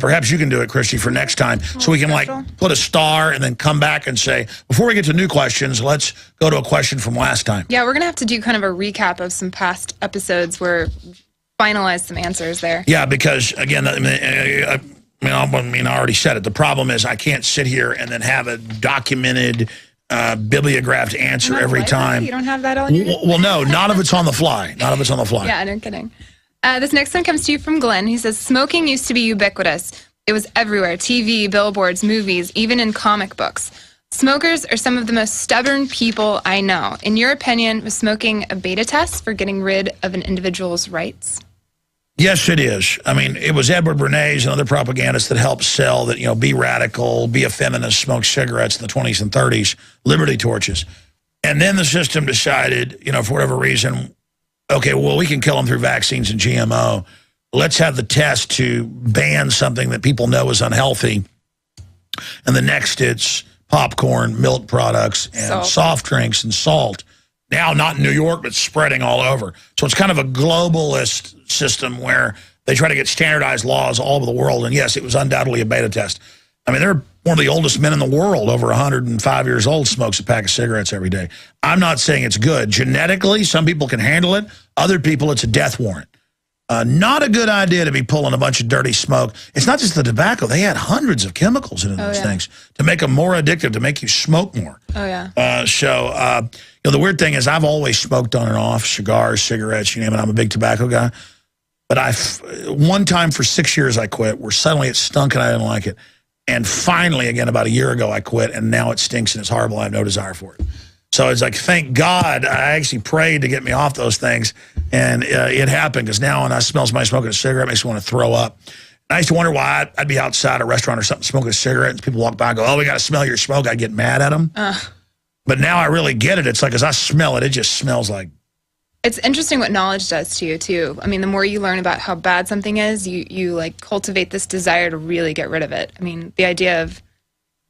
Perhaps you can do it, Christy, for next time, so we can put a star and then come back and say, before we get to new questions, let's go to a question from last time. Yeah, we're going to have to do kind of a recap of some past episodes where finalize some answers there. Yeah, because, again, I already said it. The problem is I can't sit here and then have a documented bibliographed answer every time. You don't have that on you? Well, no, not if it's on the fly. Not if it's on the fly. Yeah, no kidding. This next one comes to you from Glenn. He says, smoking used to be ubiquitous. It was everywhere. TV, billboards, movies, even in comic books. Smokers are some of the most stubborn people I know. In your opinion, was smoking a beta test for getting rid of an individual's rights? Yes, it is. I mean, it was Edward Bernays and other propagandists that helped sell that, be radical, be a feminist, smoke cigarettes in the 20s and 30s, liberty torches. And then the system decided, for whatever reason, okay, well, we can kill them through vaccines and GMO. Let's have the test to ban something that people know is unhealthy. And the next, it's popcorn, milk products, and soft drinks and salt. Now, not in New York, but spreading all over. So it's kind of a globalist system where they try to get standardized laws all over the world. And yes, it was undoubtedly a beta test. I mean, they're one of the oldest men in the world, over 105 years old, smokes a pack of cigarettes every day. I'm not saying it's good. Genetically, some people can handle it. Other people, it's a death warrant. Not a good idea to be pulling a bunch of dirty smoke. It's not just the tobacco. They had hundreds of chemicals in those things to make them more addictive, to make you smoke more. Oh, yeah. The weird thing is I've always smoked on and off, cigars, cigarettes, you name it. I'm a big tobacco guy. But one time for 6 years I quit, where suddenly it stunk and I didn't like it. And finally, again, about a year ago, I quit, and now it stinks and it's horrible. I have no desire for it. So it's like, thank God I actually prayed to get me off those things, and it happened, because now when I smell somebody smoking a cigarette, it makes me want to throw up. I used to wonder why I'd be outside a restaurant or something smoking a cigarette, and people walk by and go, oh, we got to smell your smoke. I'd get mad at them. But now I really get it. It's like, as I smell it, it just smells like. It's interesting what knowledge does to you, too. I mean, the more you learn about how bad something is, you like cultivate this desire to really get rid of it. I mean, the idea of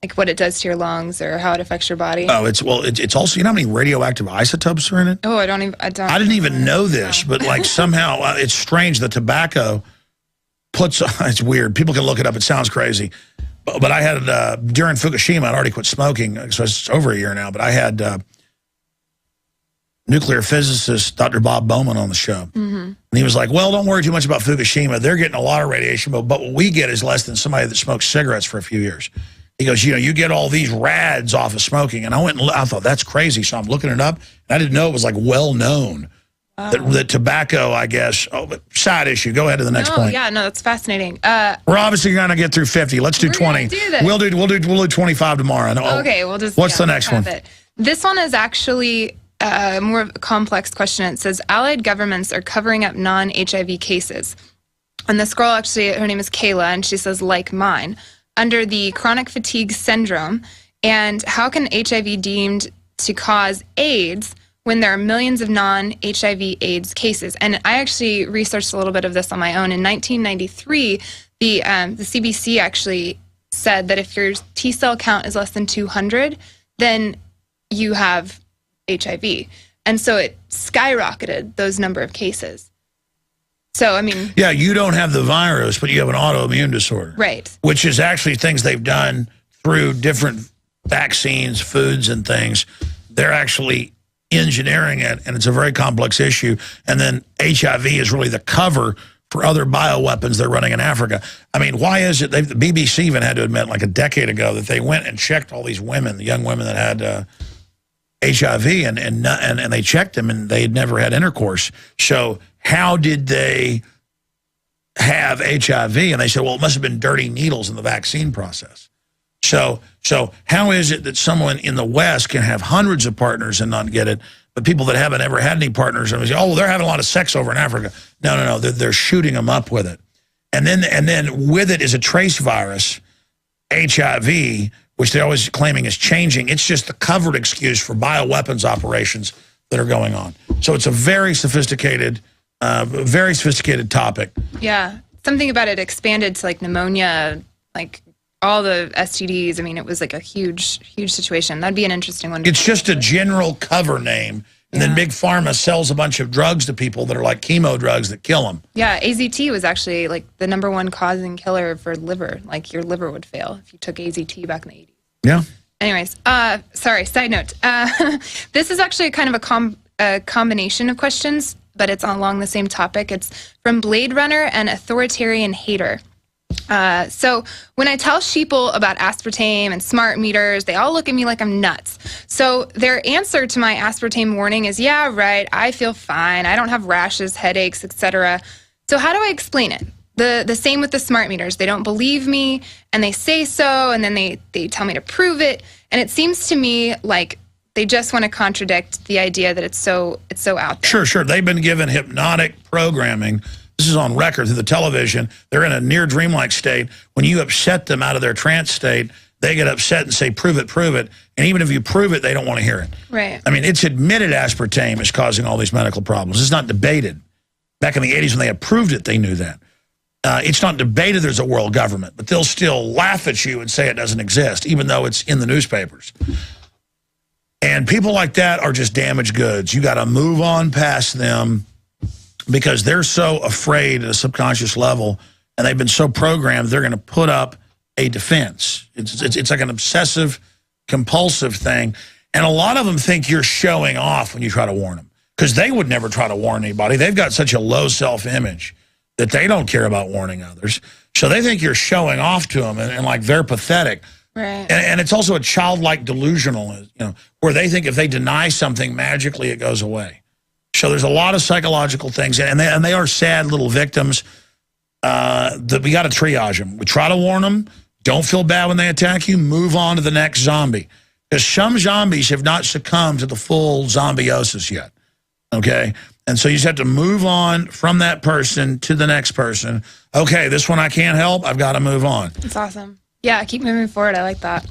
like what it does to your lungs or how it affects your body. Oh, it's also, you know how many radioactive isotopes are in it? Oh, I didn't even know this, but like somehow it's strange that tobacco puts, it's weird. People can look it up. It sounds crazy. But I had, during Fukushima, I'd already quit smoking, so it's over a year now, but I had nuclear physicist Dr. Bob Bowman on the show. And he was like, well, don't worry too much about Fukushima. They're getting a lot of radiation, but what we get is less than somebody that smokes cigarettes for a few years. He goes, you know, you get all these rads off of smoking. And I went and I thought, that's crazy. So I'm looking it up. And I didn't know it was like well known that tobacco, I guess. Oh, but side issue. Go ahead to the next point. Yeah, no, that's fascinating. We're obviously going to get through 50. Let's do 20. Do this. We'll do 25 tomorrow. Okay, we'll just. What's the next one? This one is actually more of a complex question. It says Allied governments are covering up non-HIV cases. And this girl, actually, her name is Kayla, and she says, like mine, under the chronic fatigue syndrome. And how can HIV deemed to cause AIDS when there are millions of non-HIV AIDS cases? And I actually researched a little bit of this on my own. In 1993, the CBC actually said that if your T-cell count is less than 200, then you have HIV. And so it skyrocketed those number of cases. So, I mean... Yeah, you don't have the virus, but you have an autoimmune disorder. Right. Which is actually things they've done through different vaccines, foods, and things. They're actually engineering it, and it's a very complex issue. And then HIV is really the cover for other bioweapons they're running in Africa. I mean, why is it... the BBC even had to admit, like a decade ago, that they went and checked all these women, the young women that had... HIV, and they checked them, and they had never had intercourse. So how did they have HIV? And they said, well, it must have been dirty needles in the vaccine process. So how is it that someone in the West can have hundreds of partners and not get it, but people that haven't ever had any partners, and say, oh, they're having a lot of sex over in Africa. No, they're shooting them up with it. And then with it is a trace virus, HIV, which they're always claiming is changing. It's just the covered excuse for bioweapons operations that are going on. So it's a very sophisticated topic. Yeah, something about it expanded to like pneumonia, like all the STDs. I mean, it was like a huge situation. That'd be an interesting one. It's just a general cover name. And then Big Pharma sells a bunch of drugs to people that are like chemo drugs that kill them. Yeah, AZT was actually like the #1 causing killer for liver. Like your liver would fail if you took AZT back in the 80s. Yeah. Anyways, sorry, side note. This is actually kind of a combination of questions, but it's along the same topic. It's from Blade Runner and Authoritarian Hater. So when I tell sheeple about aspartame and smart meters, they all look at me like I'm nuts. So their answer to my aspartame warning is, yeah, right, I feel fine. I don't have rashes, headaches, etc. So how do I explain it? The same with the smart meters. They don't believe me, and they say so, and then they tell me to prove it. And it seems to me like they just want to contradict the idea that it's so out there. Sure. They've been given hypnotic programming. This is on record through the television. They're in a near dreamlike state. When you upset them out of their trance state, they get upset and say, prove it. And even if you prove it, they don't want to hear it. Right. I mean, it's admitted aspartame is causing all these medical problems. It's not debated. Back in the 80s when they approved it, they knew that. It's not debated there's a world government, but they'll still laugh at you and say it doesn't exist, even though it's in the newspapers. And people like that are just damaged goods. You got to move on past them because they're so afraid at a subconscious level, and they've been so programmed, they're going to put up a defense. It's like an obsessive, compulsive thing. And a lot of them think you're showing off when you try to warn them because they would never try to warn anybody. They've got such a low self-image that they don't care about warning others. So they think you're showing off to them and like they're pathetic. Right. And it's also a childlike delusional, where they think if they deny something, magically it goes away. So there's a lot of psychological things, and they are sad little victims that we got to triage them. We try to warn them. Don't feel bad when they attack you. Move on to the next zombie. Because some zombies have not succumbed to the full zombiosis yet. Okay? And so you just have to move on from that person to the next person. Okay, this one I can't help. I've got to move on. That's awesome. Yeah, keep moving forward. I like that.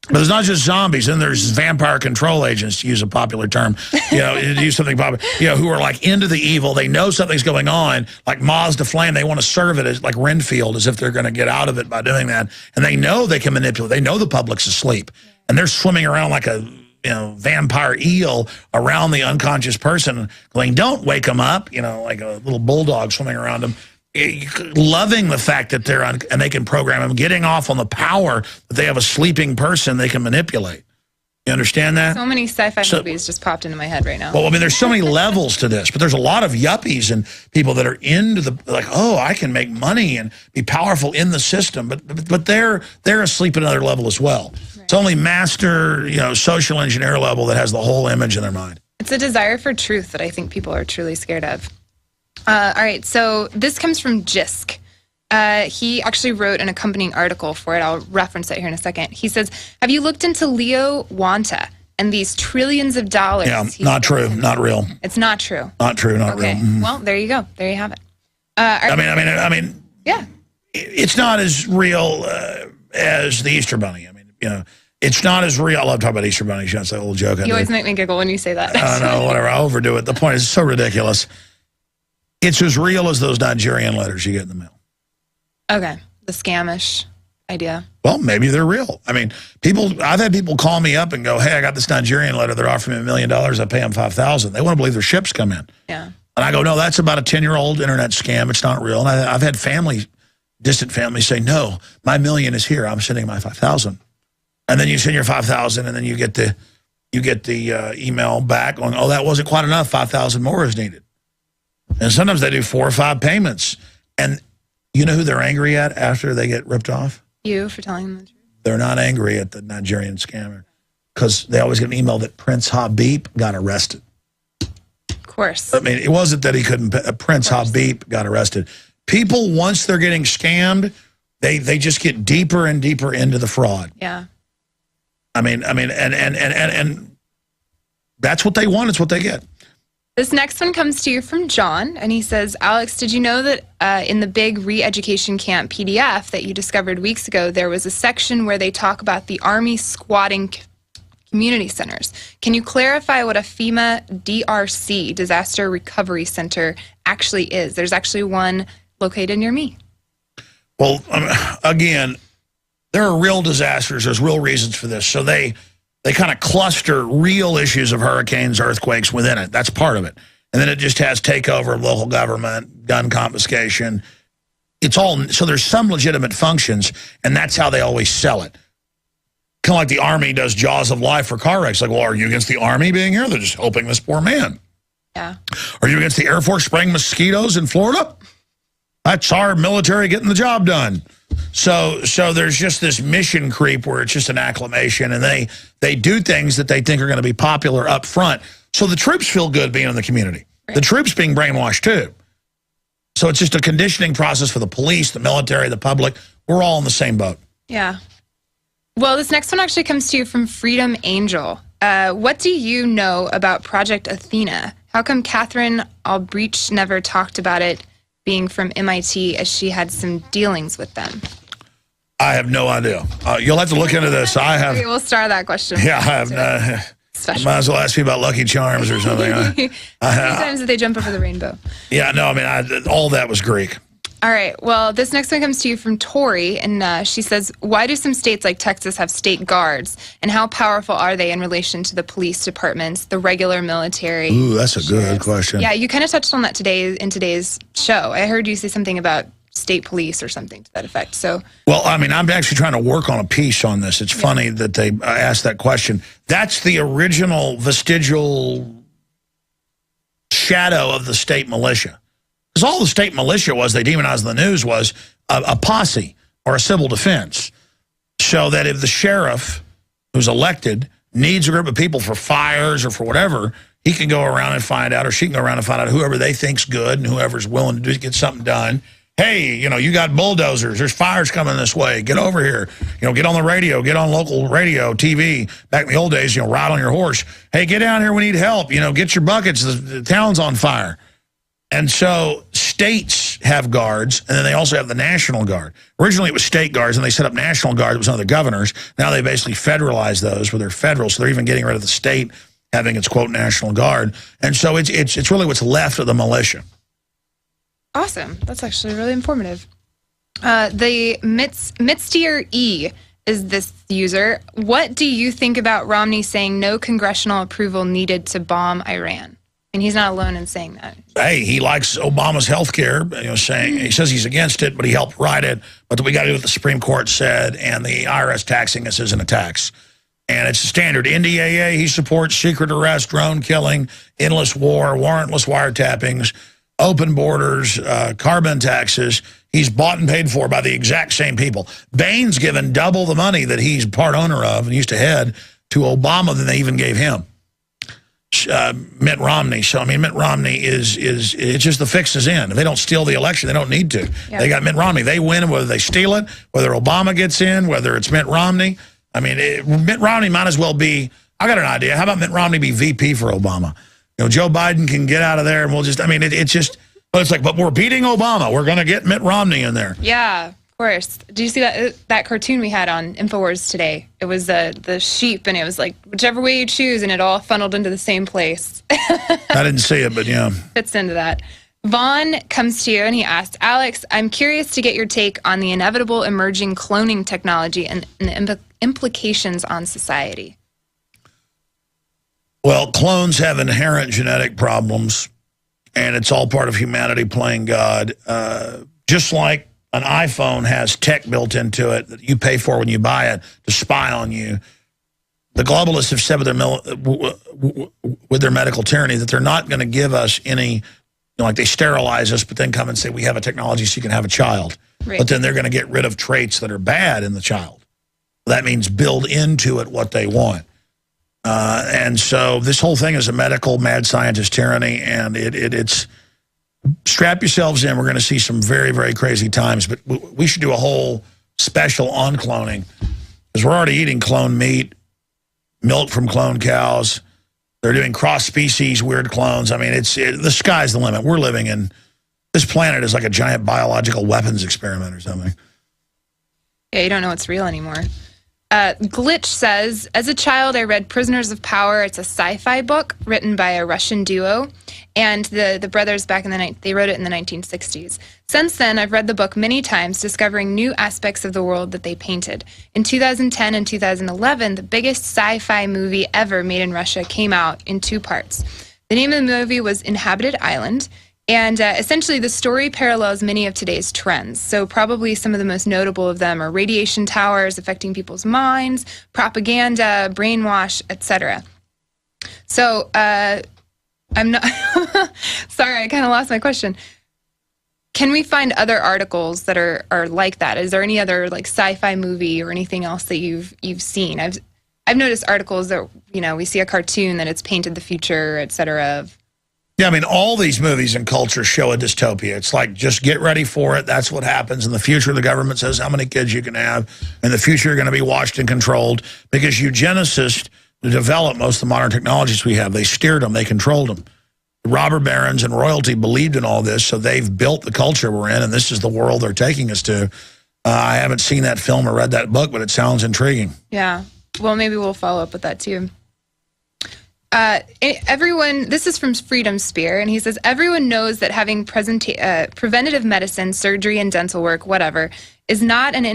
But there's not just zombies. Then there's vampire control agents, to use a popular term, to use something popular, who are like into the evil. They know something's going on, like moths to flame. They want to serve it as like Renfield, as if they're going to get out of it by doing that. And they know they can manipulate. They know the public's asleep. And they're swimming around like a vampire eel around the unconscious person, going, don't wake them up, like a little bulldog swimming around them. Loving the fact that they're and they can program them, getting off on the power that they have a sleeping person they can manipulate. You understand that? So many sci-fi movies just popped into my head right now. Well, I mean, there's so many levels to this, but there's a lot of yuppies and people that are into I can make money and be powerful in the system, but they're asleep at another level as well. Right. It's only master, social engineer level that has the whole image in their mind. It's a desire for truth that I think people are truly scared of. All right, so this comes from Jisk. He actually wrote an accompanying article for it. I'll reference it here in a second. He says, have you looked into Leo Wanta and these trillions of dollars? Yeah, not true, not real. It's not true. Not true, not real. Mm-hmm. Well, there you go. There you have it. I mean, yeah, it's not as real as the Easter Bunny. I mean, it's not as real. I love talking about Easter bunnies. It's a little joke. You always make me giggle when you say that. I know, whatever. I overdo it. The point is, it's so ridiculous. It's as real as those Nigerian letters you get in the mail. Okay, the scamish idea. Well, maybe they're real. I mean, I've had people call me up and go, hey, I got this Nigerian letter. They're offering me $1 million. I pay them $5,000. They want to believe their ships come in. Yeah. And I go, no, that's about a 10-year-old internet scam. It's not real. And I've had distant family say, no, my $1 million is here. I'm sending my $5,000. And then you send your $5,000 and then you get the email back going, oh, that wasn't quite enough. 5,000 more is needed. And sometimes they do 4 or 5 payments. And you know who they're angry at after they get ripped off? You, for telling them the truth. They're not angry at the Nigerian scammer because they always get an email that Prince Habib got arrested. Of course. I mean, it wasn't that he couldn't pay. Prince Habib got arrested. People, once they're getting scammed, they just get deeper and deeper into the fraud. Yeah. I mean, and that's what they want. It's what they get. This next one comes to you from John, and he says, Alex, did you know that in the big re-education camp PDF that you discovered weeks ago, there was a section where they talk about the Army squatting community centers? Can you clarify what a FEMA DRC, Disaster Recovery Center, actually is? There's actually one located near me. Well, again, there are real disasters. There's real reasons for this. So they kind of cluster real issues of hurricanes, earthquakes within it. That's part of it. And then it just has takeover of local government, gun confiscation. It's all, so there's some legitimate functions, and that's how they always sell it. Kind of like the Army does Jaws of Life for car wrecks. Like, well, are you against the Army being here? They're just helping this poor man. Yeah. Are you against the Air Force spraying mosquitoes in Florida? That's our military getting the job done. So there's just this mission creep where it's just an acclamation, and they do things that they think are going to be popular up front. So the troops feel good being in the community. Right. The troops being brainwashed too. So it's just a conditioning process for the police, the military, the public. We're all in the same boat. Yeah. Well, this next one actually comes to you from Freedom Angel. What do you know about Project Athena? How come Catherine Albrecht never talked about it being from MIT, as she had some dealings with them? I have no idea. You'll have to look into this. Okay, we'll star that question. Yeah, I have. Might as well ask you about Lucky Charms or something. Sometimes they jump over the rainbow. Yeah, no, I mean, all that was Greek. All right. Well, this next one comes to you from Tori, and she says, why do some states like Texas have state guards, and how powerful are they in relation to the police departments, the regular military? Ooh, that's a good question. Yeah, you kind of touched on that today in today's show. I heard you say something about state police or something to that effect. So, well, I mean, I'm actually trying to work on a piece on this. It's funny that they asked that question. That's the original vestigial shadow of the state militia. Because all the state militia was, they demonized in the news, was a posse or a civil defense. So that if the sheriff who's elected needs a group of people for fires or for whatever, he can go around and find out, or she can go around and find out whoever they think's good and whoever's willing to get something done. hey, you got bulldozers. There's fires coming this way. Get over here. Get on the radio. Get on local radio, TV. Back in the old days, ride on your horse. Hey, get down here. We need help. Get your buckets. The town's on fire. And so states have guards, and then they also have the National Guard. Originally, it was state guards, and they set up National Guard. It was under the governors. Now they basically federalized those where they're federal, so they're even getting rid of the state having its, quote, National Guard. And so it's really what's left of the militia. Awesome. That's actually really informative. The Mitstier E is this user. What do you think about Romney saying no congressional approval needed to bomb Iran? And he's not alone in saying that. Hey, he likes Obama's health care, saying he says he's against it, but he helped write it. But we got to do what the Supreme Court said, and the IRS taxing us isn't a tax. And it's a standard NDAA. He supports secret arrest, drone killing, endless war, warrantless wiretappings, open borders, carbon taxes. He's bought and paid for by the exact same people. Boeing's given double the money that he's part owner of and used to head to Obama than they even gave him. Mitt Romney. So, I mean, Mitt Romney it's just the fix is in. If they don't steal the election, they don't need to. Yep. They got Mitt Romney. They win whether they steal it, whether Obama gets in, whether it's Mitt Romney. I mean, Mitt Romney might as well be, I got an idea. How about Mitt Romney be VP for Obama? Joe Biden can get out of there and we'll just, I mean, it's just, but it's like, but we're beating Obama. We're going to get Mitt Romney in there. Yeah, of course. Did you see that cartoon we had on Infowars today? It was the sheep, and it was like, whichever way you choose, and it all funneled into the same place. I didn't see it, but yeah. Fits into that. Vaughn comes to you, and he asks, Alex, I'm curious to get your take on the inevitable emerging cloning technology and the implications on society. Well, clones have inherent genetic problems, and it's all part of humanity playing God. Just like an iPhone has tech built into it that you pay for when you buy it to spy on you, the globalists have said with their medical tyranny that they're not going to give us any, like they sterilize us, but then come and say, we have a technology so you can have a child. Right. But then they're going to get rid of traits that are bad in the child. That means build into it what they want. And so this whole thing is a medical mad scientist tyranny, and it's strap yourselves in. We're going to see some very, very crazy times, but we should do a whole special on cloning because we're already eating clone meat, milk from clone cows. They're doing cross-species weird clones. I mean, the sky's the limit. We're living in, this planet is like a giant biological weapons experiment or something. Yeah, you don't know what's real anymore. Glitch says, as a child, I read Prisoners of Power. It's a sci-fi book written by a Russian duo. And the brothers back in the night, they wrote it in the 1960s. Since then, I've read the book many times, discovering new aspects of the world that they painted. In 2010 and 2011, the biggest sci-fi movie ever made in Russia came out in 2 parts. The name of the movie was Inhabited Island. And essentially, the story parallels many of today's trends. So probably some of the most notable of them are radiation towers affecting people's minds, propaganda, brainwash, etc. So I'm not sorry, I kind of lost my question. Can we find other articles that are like that? Is there any other like sci-fi movie or anything else that you've seen? I've noticed articles that we see a cartoon that it's painted the future, etc. Yeah, I mean, all these movies and culture show a dystopia. It's like, just get ready for it. That's what happens. In the future, the government says how many kids you can have. In the future, you're going to be watched and controlled because eugenicists developed most of the modern technologies we have. They steered them. They controlled them. The robber barons and royalty believed in all this, so they've built the culture we're in, and this is the world they're taking us to. I haven't seen that film or read that book, but it sounds intriguing. Yeah. Well, maybe we'll follow up with that, too. Everyone, this is from Freedom Spear, and he says, everyone knows that having preventative medicine, surgery, and dental work, whatever, is not an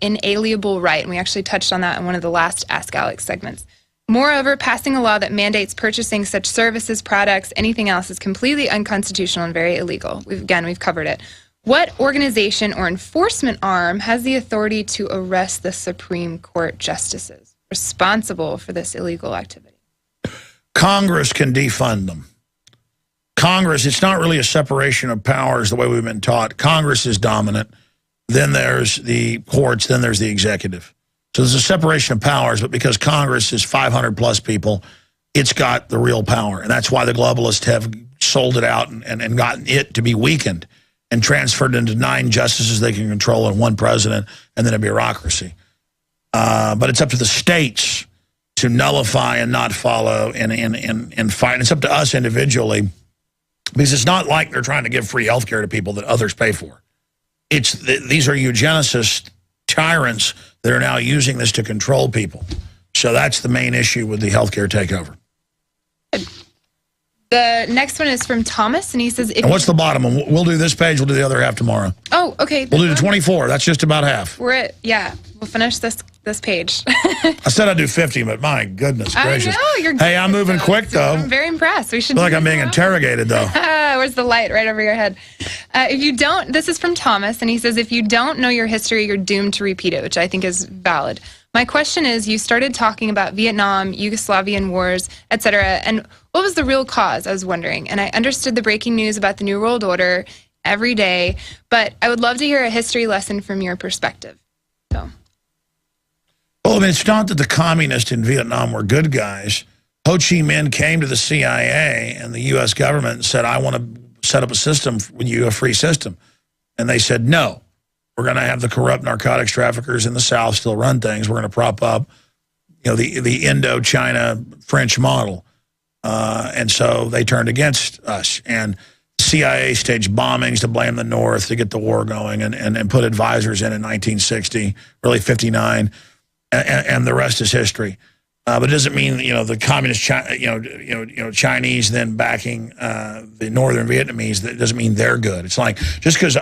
inalienable right. And we actually touched on that in one of the last Ask Alex segments. Moreover, passing a law that mandates purchasing such services, products, anything else is completely unconstitutional and very illegal. We've covered it. What organization or enforcement arm has the authority to arrest the Supreme Court justices responsible for this illegal activity? Congress can defund them. Congress, it's not really a separation of powers the way we've been taught. Congress is dominant. Then there's the courts. Then there's the executive. So there's a separation of powers, but because Congress is 500-plus people, it's got the real power. And that's why the globalists have sold it out and gotten it to be weakened. and transferred into 9 justices they can control and 1 president and then a bureaucracy. But it's up to the states to nullify and not follow and fight. And it's up to us individually, because it's not like they're trying to give free health care to people that others pay for. These are eugenicists, tyrants that are now using this to control people. So that's the main issue with the healthcare takeover. The next one is from Thomas, and he says... And what's the bottom one? We'll do this page. We'll do the other half tomorrow. Oh, okay. We'll do the 24. That's just about half. We'll finish this page. I said I'd do 50, but my goodness gracious. I know, you're Hey, I'm moving quick, though. I'm very impressed. We should I feel like I'm being interrogated, though. Where's the light? Right over your head. This is from Thomas, and he says, if you don't know your history, you're doomed to repeat it, which I think is valid. My question is, you started talking about Vietnam, Yugoslavian wars, etc., and what was the real cause, I was wondering? And I understood the breaking news about the New World Order every day, but I would love to hear a history lesson from your perspective. So. Well, I mean, it's not that the communists in Vietnam were good guys. Ho Chi Minh came to the CIA and the U.S. government and said, I want to set up a system with you, a free system. And they said, no. We're going to have the corrupt narcotics traffickers in the South still run things. We're going to prop up, the Indochina French model. And so they turned against us. And the CIA staged bombings to blame the North to get the war going and put advisors in 1960, really 59. And the rest is history. But it doesn't mean, the communist, Chinese then backing the northern Vietnamese, that doesn't mean they're good. It's like, just because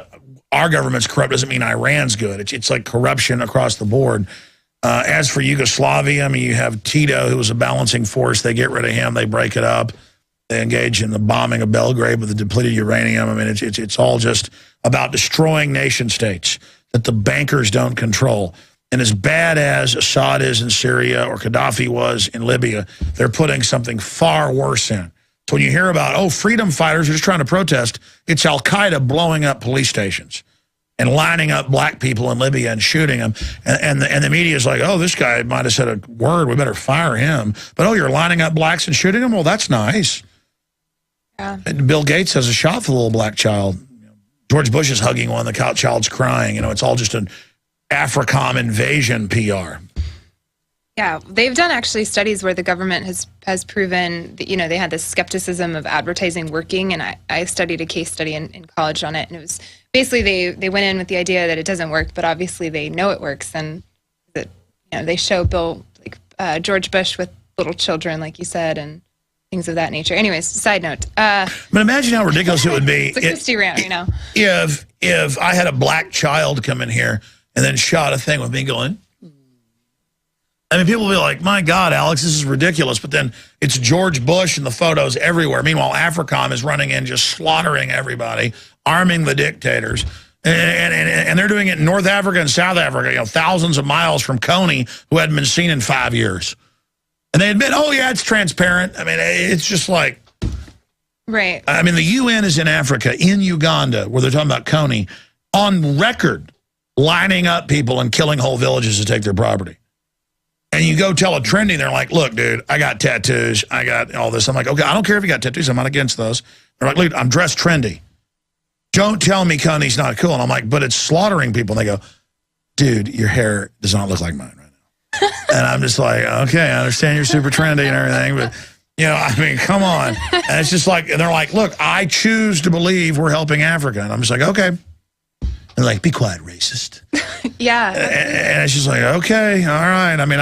our government's corrupt doesn't mean Iran's good. It's like corruption across the board. As for Yugoslavia, I mean, you have Tito, who was a balancing force. They get rid of him. They break it up. They engage in the bombing of Belgrade with the depleted uranium. I mean, it's all just about destroying nation states that the bankers don't control. And as bad as Assad is in Syria or Gaddafi was in Libya, they're putting something far worse in. So when you hear about, freedom fighters are just trying to protest, it's Al-Qaeda blowing up police stations and lining up black people in Libya and shooting them. And the media is like, this guy might have said a word, we better fire him. But, you're lining up blacks and shooting them? Well, that's nice. Yeah. And Bill Gates has a shot for the little black child. George Bush is hugging one, the child's crying. It's all just an AFRICOM invasion PR. Yeah, they've done actually studies where the government has proven that, they had this skepticism of advertising working, and I studied a case study in college on it, and it was basically they went in with the idea that it doesn't work, but obviously they know it works, and that they show George Bush with little children, like you said, and things of that nature. Anyways, side note. But imagine how ridiculous it would be. It's a Christie rant, If I had a black child come in here and then shot a thing with me going, I mean, people will be like, my God, Alex, this is ridiculous. But then it's George Bush and the photos everywhere. Meanwhile, AFRICOM is running in, just slaughtering everybody, arming the dictators. And they're doing it in North Africa and South Africa, thousands of miles from Coney, who hadn't been seen in 5 years. And they admit, it's transparent. I mean, it's just like... Right. I mean, the UN is in Africa, in Uganda, where they're talking about Coney, on record, lining up people and killing whole villages to take their property. And you go tell a trendy, they're like, look, dude, I got tattoos. I got all this. I'm like, okay, I don't care if you got tattoos. I'm not against those. They're like, look, I'm dressed trendy. Don't tell me Coney's not cool. And I'm like, but it's slaughtering people. And they go, dude, your hair does not look like mine right now. And I'm just like, okay, I understand you're super trendy and everything. But, I mean, come on. And it's just like, and they're like, look, I choose to believe we're helping Africa. And I'm just like, okay. And they're like, be quiet, racist. Yeah. And it's just like, okay, all right. I mean,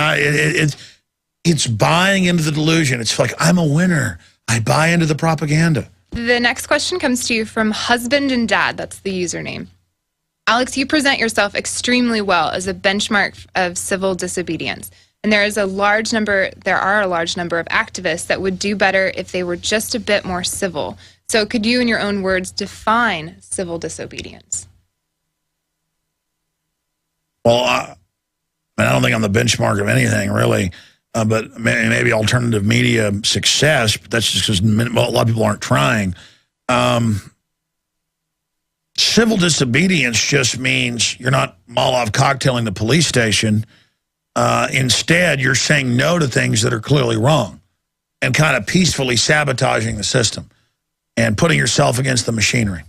it's buying into the delusion. It's like, I'm a winner. I buy into the propaganda. The next question comes to you from Husband and Dad. That's the username. Alex, you present yourself extremely well as a benchmark of civil disobedience. And there are a large number of activists that would do better if they were just a bit more civil. So could you, in your own words, define civil disobedience? Well, I don't think I'm the benchmark of anything, really. But maybe alternative media success, but that's just because a lot of people aren't trying. Civil disobedience just means you're not Molotov cocktailing the police station. Instead, you're saying no to things that are clearly wrong and kind of peacefully sabotaging the system and putting yourself against the machinery.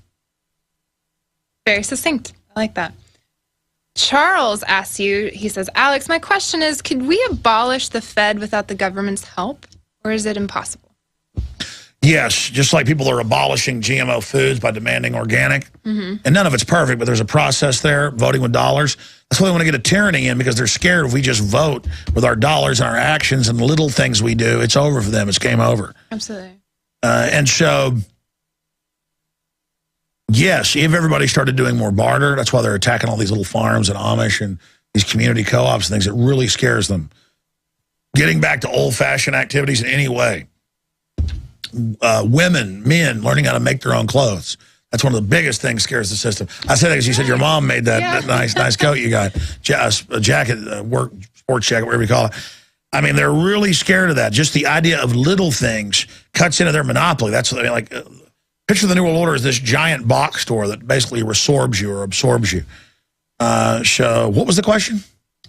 Very succinct. I like that. Charles asks you, he says, Alex, my question is, could we abolish the Fed without the government's help, or is it impossible? Yes, just like people are abolishing GMO foods by demanding organic. And none of it's perfect, but there's a process there, voting with dollars. That's why they want to get a tyranny in, because they're scared if we just vote with our dollars and our actions and the little things we do, it's over for them. It's game over. Absolutely. And so, yes, if everybody started doing more barter, that's why they're attacking all these little farms and Amish and these community co-ops and things. It really scares them. Getting back to old-fashioned activities in any way. Women, men learning how to make their own clothes. That's one of the biggest things scares the system. I said that because you said your mom made that nice coat you got, a jacket, work, sports jacket, whatever you call it. I mean, they're really scared of that. Just the idea of little things cuts into their monopoly. That's what I mean, like. Picture the New World Order as this giant box store that basically resorbs you or absorbs you. So, what was the question?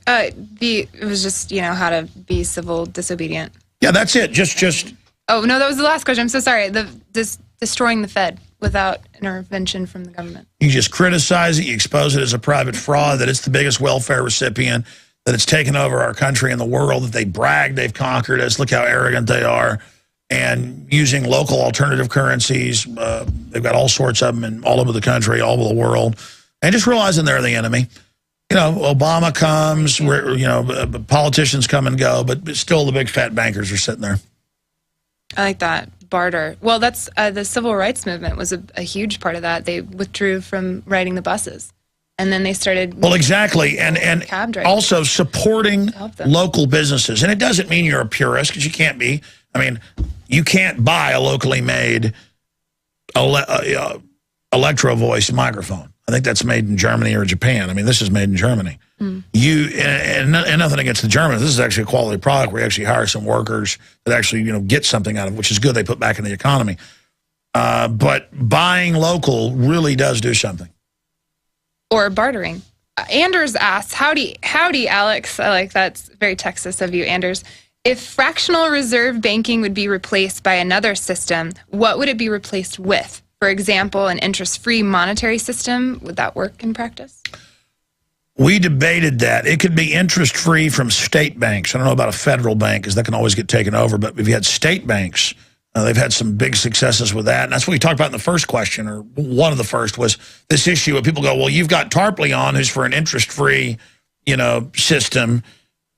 It was just, how to be civil disobedient. Yeah, that's it. Just. Oh, no, that was the last question. I'm so sorry. Destroying the Fed without intervention from the government. You just criticize it. You expose it as a private fraud, that it's the biggest welfare recipient, that it's taken over our country and the world, that they brag they've conquered us. Look how arrogant they are. And using local alternative currencies. They've got all sorts of them in all over the country, all over the world. And just realizing they're the enemy. Obama comes, politicians come and go, but still the big fat bankers are sitting there. I like that. Barter. Well, that's the civil rights movement was a huge part of that. They withdrew from riding the buses. And then they started... Well, exactly. And also supporting local businesses. And it doesn't mean you're a purist, because you can't be. I mean, you can't buy a locally made Electro Voice microphone. I think that's made in Germany or Japan. I mean, this is made in Germany. And nothing against the Germans. This is actually a quality product where you actually hire some workers that actually, get something out of it, which is good. They put back in the economy. But buying local really does do something. Or bartering. Anders asks, howdy, Alex. I like that's very Texas of you, Anders. If fractional reserve banking would be replaced by another system, what would it be replaced with? For example, an interest-free monetary system. Would that work in practice? We debated that. It could be interest-free from state banks. I don't know about a federal bank, because that can always get taken over. But if you had state banks, they've had some big successes with that. And that's what we talked about in the first question, or one of the first, was this issue of people go, well, you've got Tarpley who's for an interest-free, system,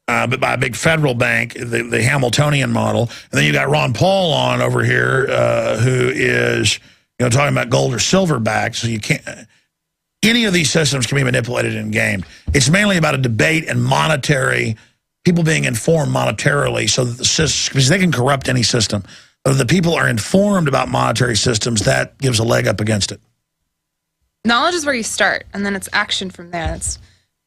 but by a big federal bank, the Hamiltonian model. And then you got Ron Paul on over here, who is, talking about gold or silver back. So you can't, any of these systems can be manipulated and gamed. It's mainly about a debate and monetary, people being informed monetarily, so that the system, because they can corrupt any system. But if the people are informed about monetary systems, that gives a leg up against it. Knowledge is where you start, and then it's action from there.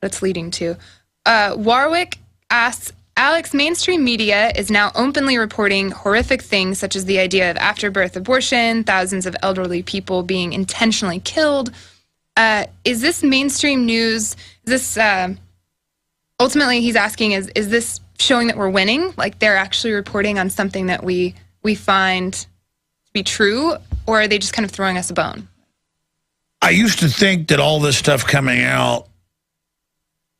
That's leading to. Warwick asks, Alex, mainstream media is now openly reporting horrific things such as the idea of after-birth abortion, thousands of elderly people being intentionally killed. Is this mainstream news, ultimately he's asking, is this showing that we're winning? Like they're actually reporting on something that we find to be true, or are they just kind of throwing us a bone? I used to think that all this stuff coming out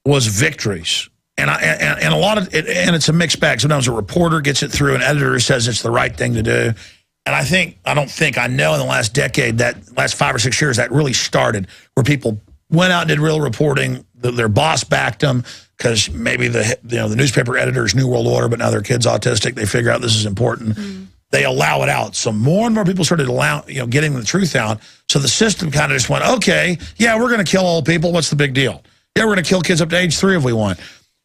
was victories. And a lot of it, and it's a mixed bag. Sometimes a reporter gets it through, an editor says it's the right thing to do. And I know in the last decade, that last 5 or 6 years, that really started, where people went out and did real reporting. Their boss backed them, because maybe the newspaper editor's New World Order, but now their kid's autistic. They figure out this is important. They allow it out. So more and more people started getting the truth out. So the system kind of just went, okay, yeah, we're going to kill old people. What's the big deal? Yeah, we're going to kill kids up to age 3 if we want.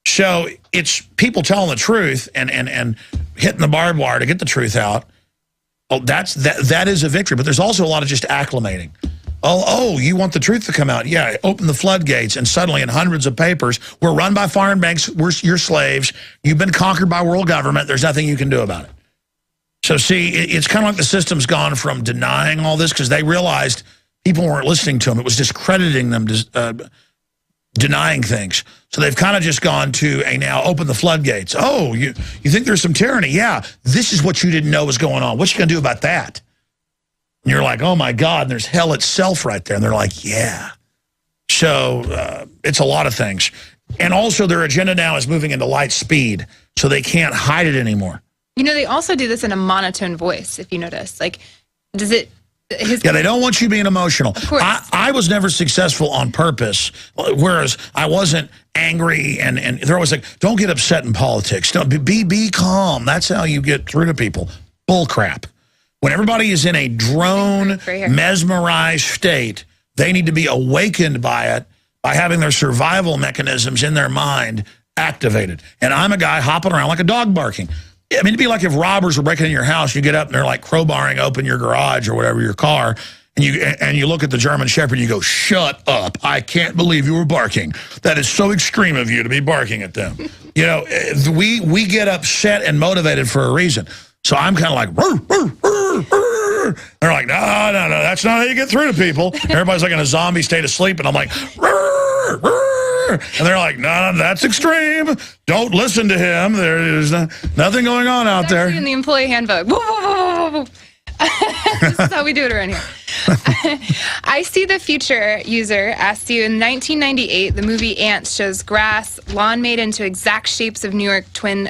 So it's people telling the truth and hitting the barbed wire to get the truth out. Oh, that is a victory. But there's also a lot of just acclimating. Oh, you want the truth to come out? Yeah, open the floodgates, and suddenly in hundreds of papers, we're run by foreign banks, you're slaves, you've been conquered by world government, there's nothing you can do about it. So see, it's kind of like the system's gone from denying all this, because they realized people weren't listening to them. It was discrediting them, denying things. So they've kind of just gone to a now open the floodgates. Oh, you think there's some tyranny? Yeah, this is what you didn't know was going on. What you going to do about that? And you're like, oh my God, and there's hell itself right there. And they're like, yeah, So it's a lot of things. And also their agenda now is moving into light speed, so they can't hide it anymore. You know, they also do this in a monotone voice, if you notice. Like, does it... Yeah, they don't want you being emotional. Of course. I was never successful on purpose, whereas I wasn't angry, and they're always like, don't get upset in politics. Don't, be calm. That's how you get through to people. Bull crap. When everybody is in a drone, mesmerized state, they need to be awakened by it, by having their survival mechanisms in their mind activated. And I'm a guy hopping around like a dog barking. I mean, it'd be like if robbers were breaking in your house, you get up and they're like crowbarring open your garage or whatever, your car, and you look at the German Shepherd and you go, shut up. I can't believe you were barking. That is so extreme of you to be barking at them. You know, we get upset and motivated for a reason. So I'm kind of like, rrr, rrr, rrr, rrr. They're like, no, that's not how you get through to people. Everybody's like in a zombie state of sleep, and I'm like, rrr, rrr. And they're like, no, that's extreme. Don't listen to him. There's nothing going on out there. In the employee handbook. Woo, woo, woo, woo, woo. This is how we do it around here. I See the Future user asked you, in 1998, the movie Ants shows grass, lawn made into exact shapes of New York Twin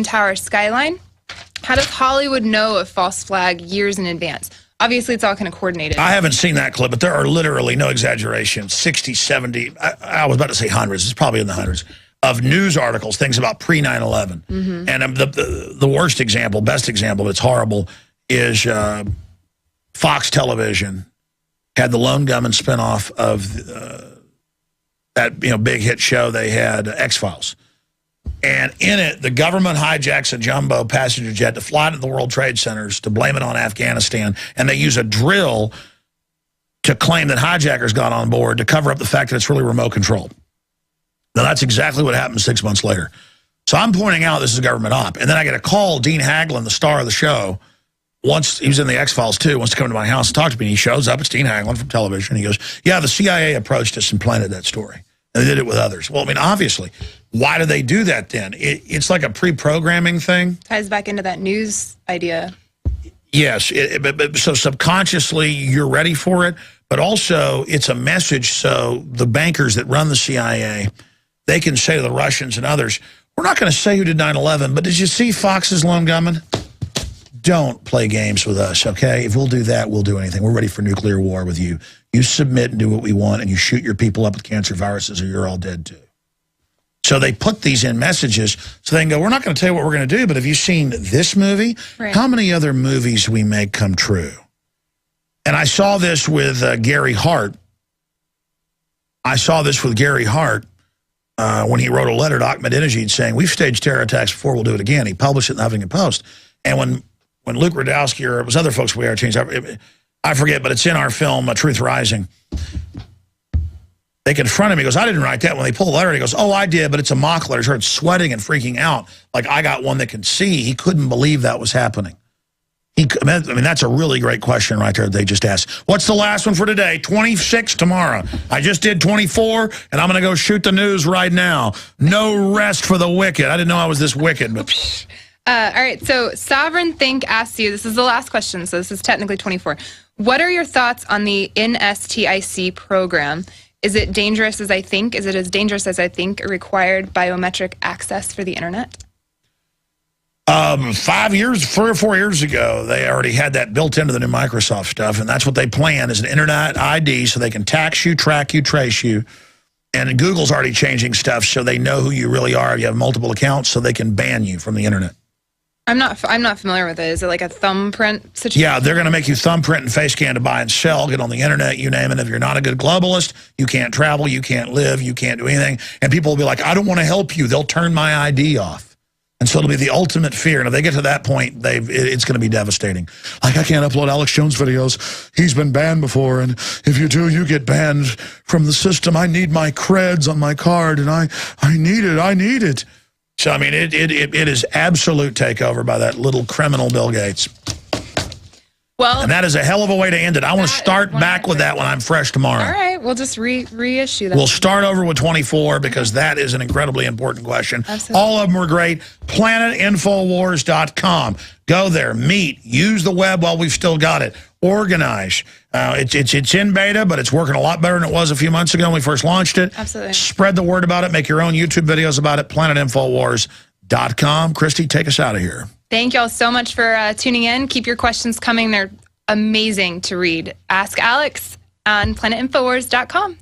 Tower skyline. How does Hollywood know of false flag years in advance? Obviously, it's all kind of coordinated. I haven't seen that clip, but there are literally, no exaggeration, 60, 70, I was about to say hundreds, it's probably in the hundreds, of news articles, things about pre-9/11. Mm-hmm. And the worst example, best example, it's horrible, is Fox Television had the Lone Gunman spinoff of that big hit show they had, X-Files. And in it, the government hijacks a jumbo passenger jet to fly to the World Trade Centers to blame it on Afghanistan. And they use a drill to claim that hijackers got on board to cover up the fact that it's really remote control. Now, that's exactly what happened 6 months later. So I'm pointing out this is a government op. And then I get a call, Dean Haglund, the star of the show, once he was in the X-Files too, wants to come to my house and talk to me. And he shows up. It's Dean Haglund from television. He goes, yeah, the CIA approached us and planted that story. And they did it with others. Well, I mean, obviously, why do they do that then? It's like a pre-programming thing. Ties back into that news idea. Yes, so subconsciously you're ready for it, but also it's a message so the bankers that run the CIA, they can say to the Russians and others, we're not going to say who did 9/11, but did you see Fox's Lone Gunman? Don't play games with us, okay? If we'll do that, we'll do anything. We're ready for nuclear war with you. You submit and do what we want, and you shoot your people up with cancer viruses, or you're all dead too. So they put these in messages so they can go, we're not going to tell you what we're going to do, but have you seen this movie? Right. How many other movies we make come true? And I saw this with Gary Hart. I saw this with Gary Hart when he wrote a letter to Ahmadinejad saying, we've staged terror attacks before, we'll do it again. He published it in the Huffington Post. And when Luke Radowski, or it was other folks we are changed, I forget, but it's in our film, Truth Rising. They confront him. He goes, I didn't write that. When they pull the letter, he goes, oh, I did, but it's a mock letter. He started sweating and freaking out. Like, I got one that can see. He couldn't believe that was happening. I mean, that's a really great question right there they just asked. What's the last one for today? 26 tomorrow. I just did 24, and I'm going to go shoot the news right now. No rest for the wicked. I didn't know I was this wicked. But all right, so Sovereign Think asks you, this is the last question, so this is technically 24. What are your thoughts on the NSTIC program? Is it dangerous as I think? Is it as dangerous as I think? Required biometric access for the internet? 3 or 4 years ago, they already had that built into the new Microsoft stuff, and that's what they plan is an internet ID so they can tax you, track you, trace you. And Google's already changing stuff so they know who you really are. You have multiple accounts so they can ban you from the internet. I'm not familiar with it. Is it like a thumbprint situation? Yeah, they're going to make you thumbprint and face scan to buy and sell, get on the internet, you name it. If you're not a good globalist, you can't travel, you can't live, you can't do anything. And people will be like, I don't want to help you. They'll turn my ID off. And so it'll be the ultimate fear. And if they get to that point, it's going to be devastating. Like, I can't upload Alex Jones videos. He's been banned before. And if you do, you get banned from the system. I need my creds on my card, and I need it. So, I mean, it is absolute takeover by that little criminal Bill Gates. Well, and that is a hell of a way to end it. I want to start back with that when I'm fresh tomorrow. All right, we'll just reissue that. We'll start over with 24 because that is an incredibly important question. Absolutely. All of them were great. PlanetInfowars.com. Go there, meet, use the web while we've still got it. Organize, It's in beta, but it's working a lot better than it was a few months ago when we first launched it. Absolutely. Spread the word about it. Make your own YouTube videos about it. PlanetInfowars.com. Christy, take us out of here. Thank y'all so much for tuning in. Keep your questions coming. They're amazing to read. Ask Alex on PlanetInfowars.com.